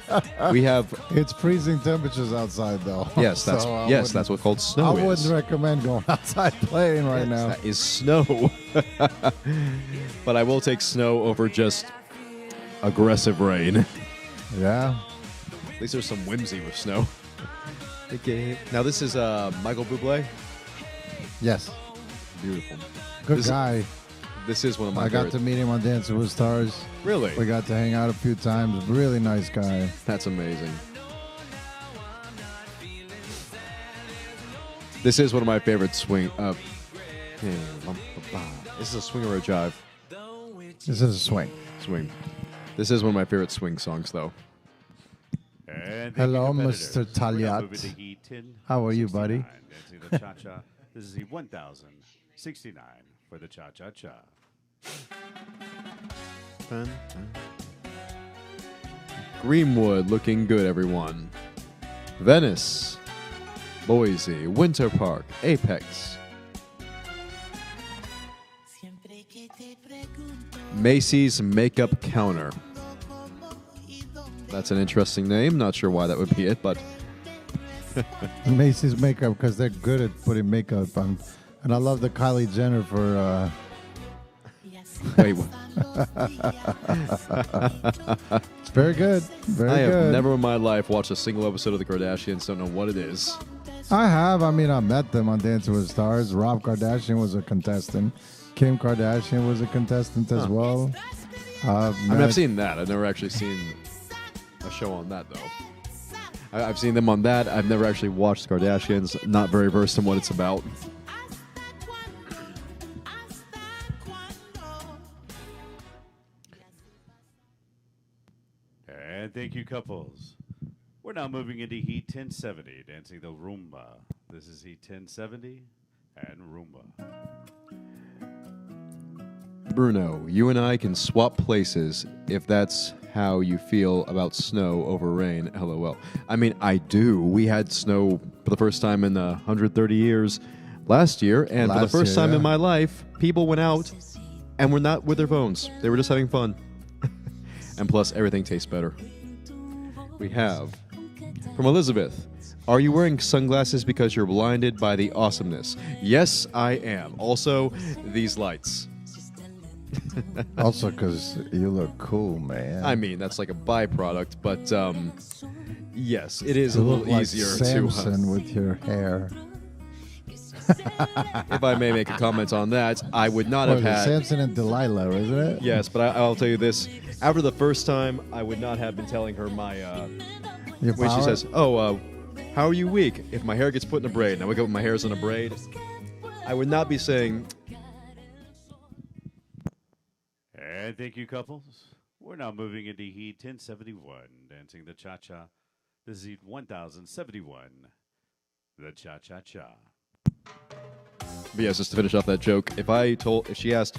We have... It's freezing temperatures outside, though. Yes, that's So I that's what called I snow wouldn't is. recommend going outside playing right now. That is snow. But I will take snow over just aggressive rain. Yeah. least there's some whimsy with snow. Now this is Michael Bublé. Yes. Beautiful. Good guy. This is one of my I got favorite. to meet him on Dancing with Stars. Really? We got to hang out a few times. Really nice guy. That's amazing. This is one of my favorite swing. This is a swing or a jive? This is a swing. Swing. This is one of my favorite swing songs, though. And thank Hello, you, competitors. Mr. We're now Talyat. moving to heat 10, How are you, buddy? 69, dancing the cha-cha. This is the 1069 for the cha-cha-cha. Greenwood looking good, everyone. Venice, Boise, Winter Park, Apex. Macy's Makeup Counter. That's an interesting name. Not sure why that would be it, but Macy's makeup, because they're good at putting makeup on. And I love the Kylie Jenner for... wait. What? It's very good. Very I have good. never in my life watched a single episode of The Kardashians. Don't know what it is. I have. I mean, I met them on Dancing with Stars. Rob Kardashian was a contestant. Kim Kardashian was a contestant as well. I mean, I've seen that. I've never actually seen a show on that, though. I've seen them on that. I've never actually watched The Kardashians. Not very versed in what it's about. And thank you, couples. We're now moving into Heat 1070, dancing the Rumba. This is Heat 1070 and Rumba. Bruno, you and I can swap places if that's how you feel about snow over rain, LOL. I mean, I do. We had snow for the first time in 130 years last year, and for the first time in my life, people went out and were not with their phones. They were just having fun. And plus, everything tastes better. We have, from Elizabeth, are you wearing sunglasses because you're blinded by the awesomeness? Yes, I am. Also, these lights. Also, because you look cool, man. I mean, that's like a byproduct, but yes, it is you a look little like easier Samson with your hair. If I may make a comment on that, I would not have had. Samson and Delilah, isn't it? Yes, but I'll tell you this. After the first time, I would not have been telling her my. Your When she power? says, "Oh, how are you weak?" If my hair gets put in a braid, and I wake up with my hair's in a braid, I would not be saying. And thank you, couples. We're now moving into Heat 1071, dancing the cha-cha. This is Heat 1071, the cha-cha-cha. But yes, just to finish off that joke, if she asked,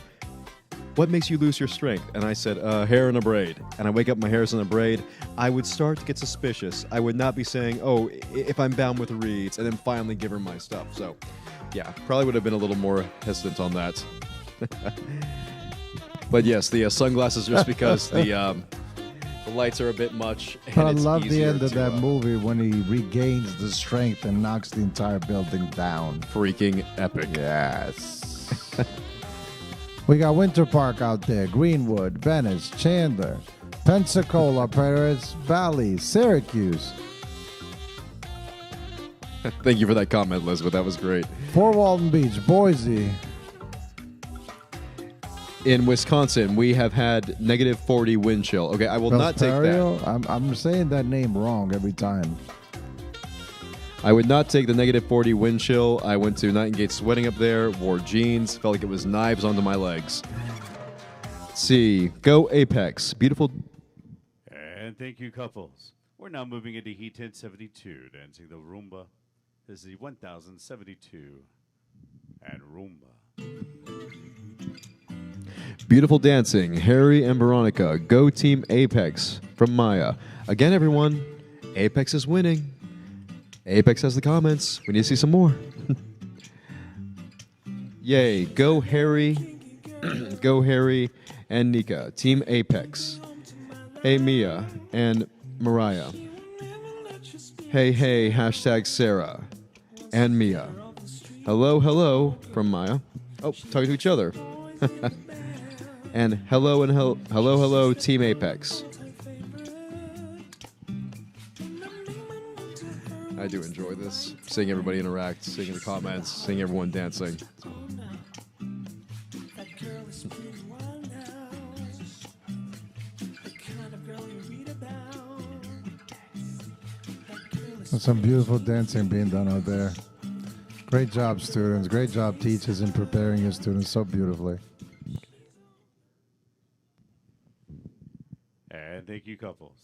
what makes you lose your strength? And I said, hair in a braid. And I wake up, my hair's in a braid. I would start to get suspicious. I would not be saying, oh, if I'm bound with reeds, and then finally give her my stuff. So, yeah, probably would have been a little more hesitant on that. But yes, the sunglasses just because the lights are a bit much. And But I it's love the easier end of to, that movie when he regains the strength and knocks the entire building down. Freaking epic. Yes. We got Winter Park out there, Greenwood, Venice, Chandler, Pensacola, Paris Valley, Syracuse, Thank you for that comment, Elizabeth. That was great. Fort Walton Beach, Boise. In Wisconsin, we have had negative 40 wind chill. Okay, I will not take that. Velpario? I'm saying that name wrong every time. I would not take the negative 40 wind chill. I went to Night and Gate sweating up there, wore jeans, felt like it was knives onto my legs. Let's see. Go Apex. Beautiful. And thank you, couples. We're now moving into Heat 1072, dancing the Rumba. This is the 1072 and Rumba. Beautiful dancing. Harry and Veronica. Go Team Apex from Maya. Again, everyone, Apex is winning. Apex has the comments. We need to see some more. Yay. Go Harry. Go Harry and Nika. Team Apex. Hey, Mia and Mariah. Hey, hey, hashtag Sarah and Mia. Hello, hello from Maya. Oh, talking to each other. And hello, Team Apex. I do enjoy this. Seeing everybody interact, seeing the comments, seeing everyone dancing. There's some beautiful dancing being done out there. Great job, students. Great job, teachers, in preparing your students so beautifully. And thank you, couples.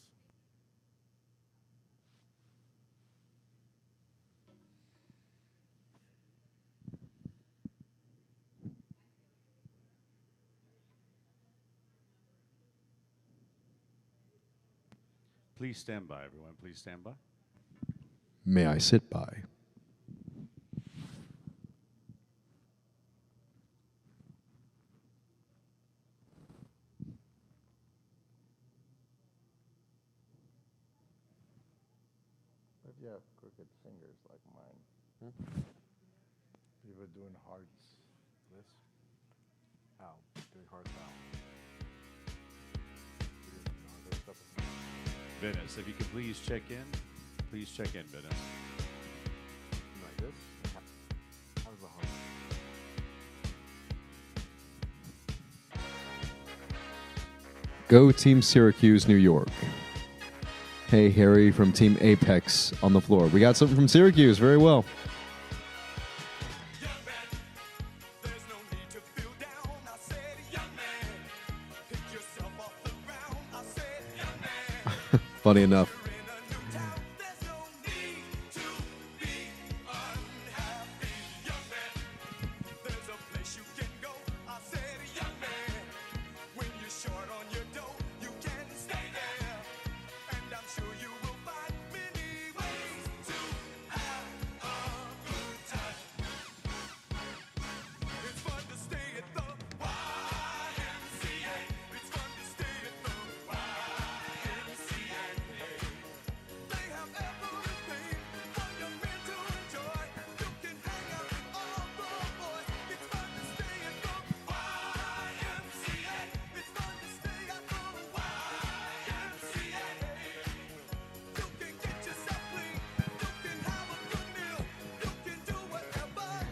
Please stand by, everyone. Please stand by. May I sit by? If you have crooked fingers like mine, you were doing hearts. This? How? Doing hearts how? Viennese, if you could please check in. Please check in, Viennese. Like this? How's the heart? Go Team Syracuse, New York. Hey, Harry from Team Apex on the floor. We got something from Syracuse. Very well. Funny enough.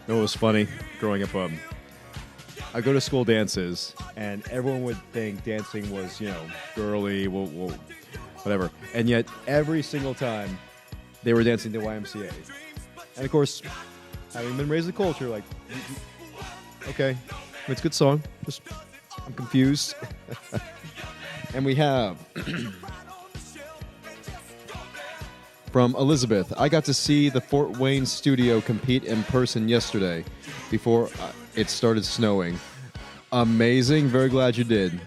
It was funny growing up. I go to school dances, and everyone would think dancing was, girly, whatever. And yet, every single time, they were dancing to YMCA. And of course, having been raised in the culture, like, okay, it's a good song. Just, I'm confused. And we have from Elizabeth, I got to see the Fort Wayne studio compete in person yesterday before it started snowing. Amazing. Very glad you did.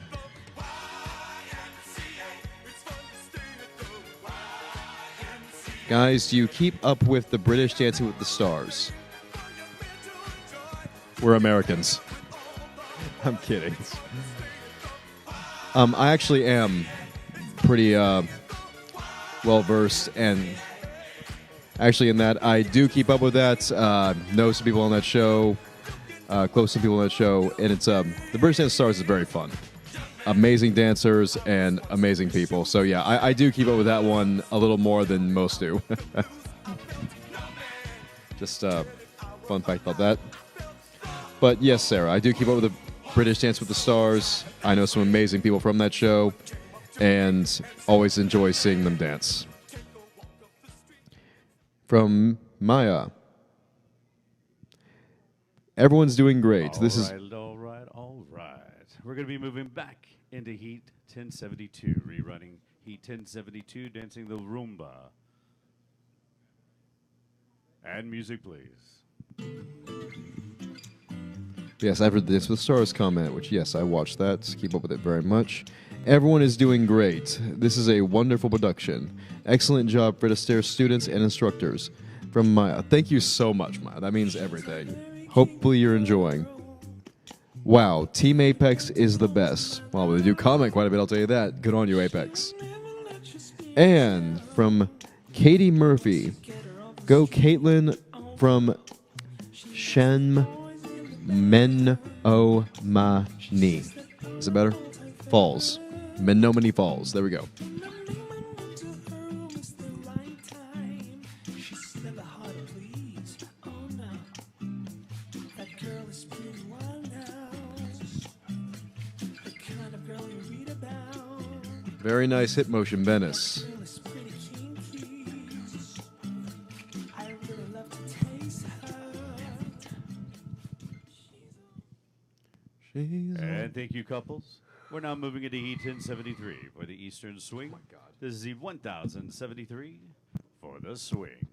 Guys, do you keep up with the British Dancing with the Stars? We're Americans. I'm kidding. I actually am pretty well-versed, and actually in that, I do keep up with that, know some people on that show, close to people on that show, and it's, the British Dance Stars is very fun. Amazing dancers and amazing people. So yeah, I do keep up with that one a little more than most do. Just fun fact about that. But yes, Sarah, I do keep up with the British Dance with the Stars. I know some amazing people from that show, and always enjoy seeing them dance. From Maya. Everyone's doing great. All right. We're going to be moving back into Heat 1072, rerunning Heat 1072, dancing the Rumba. And music, please. Yes, I've heard this with Stars comment, which, yes, I watched that. Keep up with it very much. Everyone is doing great. This is a wonderful production. Excellent job, Fred Astaire students and instructors. From Maya. Thank you so much, Maya. That means everything. Hopefully you're enjoying. Wow, Team Apex is the best. Well, they do comment quite a bit, I'll tell you that. Good on you, Apex. And from Katie Murphy. Go Caitlin from Shen Menominee. Is it better? Falls. Menominee Falls. There we go. Very nice hip motion, Venice. And thank you, couples. We're now moving into Heat 1073 for the Eastern Swing. Oh my God. This is Heat 1073 for the swing.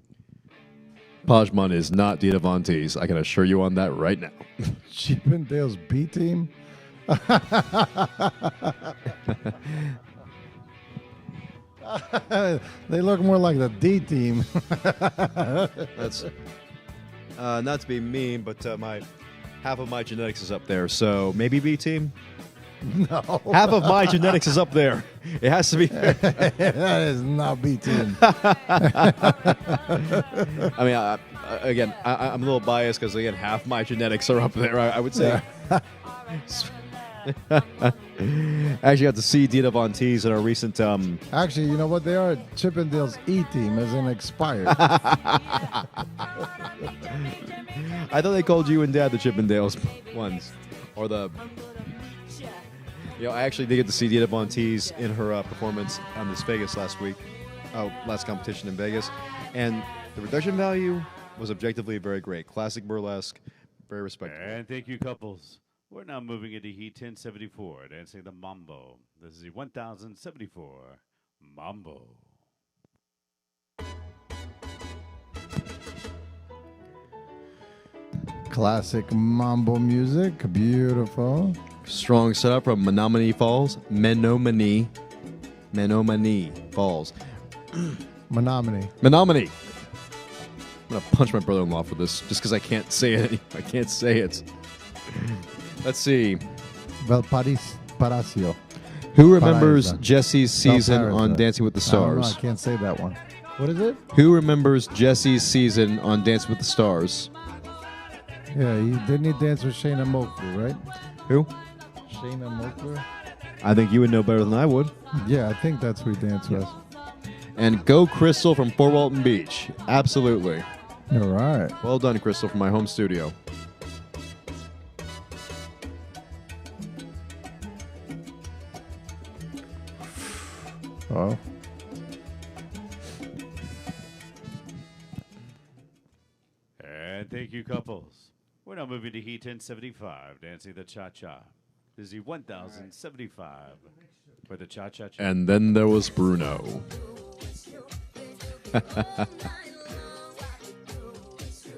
Pajman is not Dita Von Teese. I can assure you on that right now. Chippendales B team. They look more like the D team. That's not to be mean, but half of my genetics is up there, so maybe B team. No, Half of my genetics is up there. It has to be. that is not B team. I mean, I'm a little biased because again, half my genetics are up there. I would say. I actually got to see Dita Von Teese in our recent. Actually, you know what they are? Chippendales E team, as in expired. I thought they called you and Dad the Chippendales ones, or the. I actually did get to see Dita Von Teese in her performance on this Vegas last competition in Vegas, and the production value was objectively very great. Classic burlesque, very respectable. And thank you, couples. We're now moving into Heat 1074, dancing the Mambo. This is the 1074 Mambo. Classic mambo music, beautiful. Strong setup from Menominee Falls. Menominee Falls. Menominee. Menominee. I'm going to punch my brother-in-law for this just because I can't say it. I can't say it. Let's see. Valparaiso. Who remembers Paraiso. Jesse's season Valparaiso. on Dancing with the I don't know, Stars? I can't say that one. What is it? Who remembers Jesse's season on Dancing with the Stars? Yeah, didn't he dance with Shayna Mosley, right? Who? Shayna Mosley? I think you would know better than I would. Yeah, I think that's who he danced with. And Go Crystal from Fort Walton Beach. Absolutely. All right. Well done, Crystal, from my home studio. Oh. And thank you, couples. We're now moving to Heat 1075, dancing the cha-cha. This is the 1075 for the cha-cha-cha. And then there was Bruno.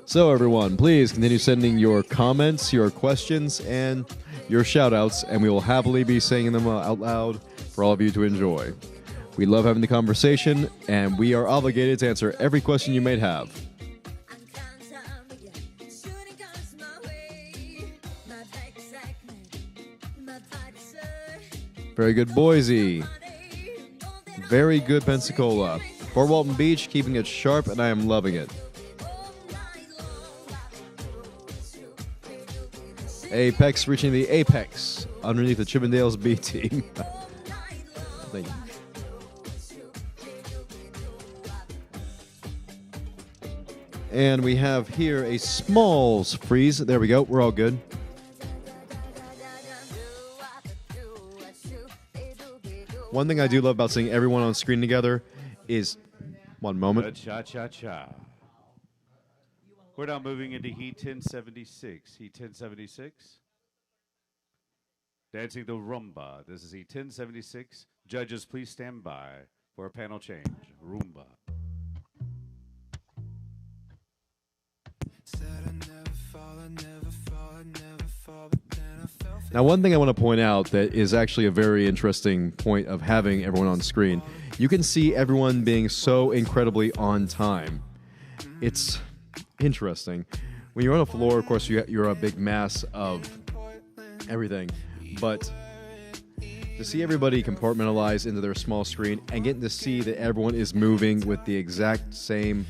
So, everyone, please continue sending your comments, your questions, and your shout-outs, and we will happily be saying them out loud for all of you to enjoy. We love having the conversation, and we are obligated to answer every question you may have. Very good, Boise. Very good, Pensacola. Fort Walton Beach, keeping it sharp, and I am loving it. Apex reaching the apex underneath the Chippendales B team. Thank you. And we have here a small freeze. There we go. We're all good. One thing I do love about seeing everyone on screen together is... One The moment. cha-cha-cha. We're now moving into Heat 1076. Heat 1076. Dancing the Rumba. This is Heat 1076. Judges, please stand by for a panel change. Rumba. Now, one thing I want to point out that is actually a very interesting point of having everyone on screen. You can see everyone being so incredibly on time. It's interesting. When you're on a floor, of course, you're a big mass of everything. But to see everybody compartmentalize into their small screen and getting to see that everyone is moving with the exact same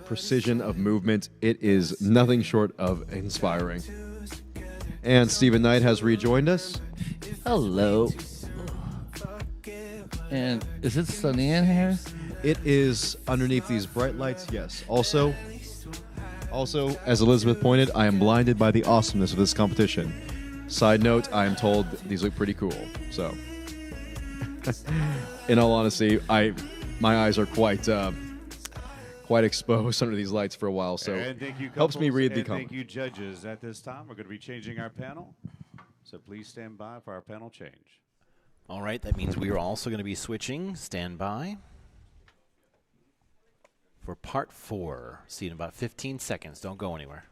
precision of movement, it is nothing short of inspiring. And Stephen Knight has rejoined us. Hello. And is it sunny in here? It is underneath these bright lights, yes. Also, as Elizabeth pointed, I am blinded by the awesomeness of this competition. Side note, I am told these look pretty cool, so. In all honesty, my eyes are quite exposed under these lights for a while, so And thank you, helps me couples, read the and comments. thank you, judges. At this time, we're going to be changing our panel, so please stand by for our panel change. All right, that means we are also going to be switching. Stand by for part 4. See you in about 15 seconds. Don't go anywhere.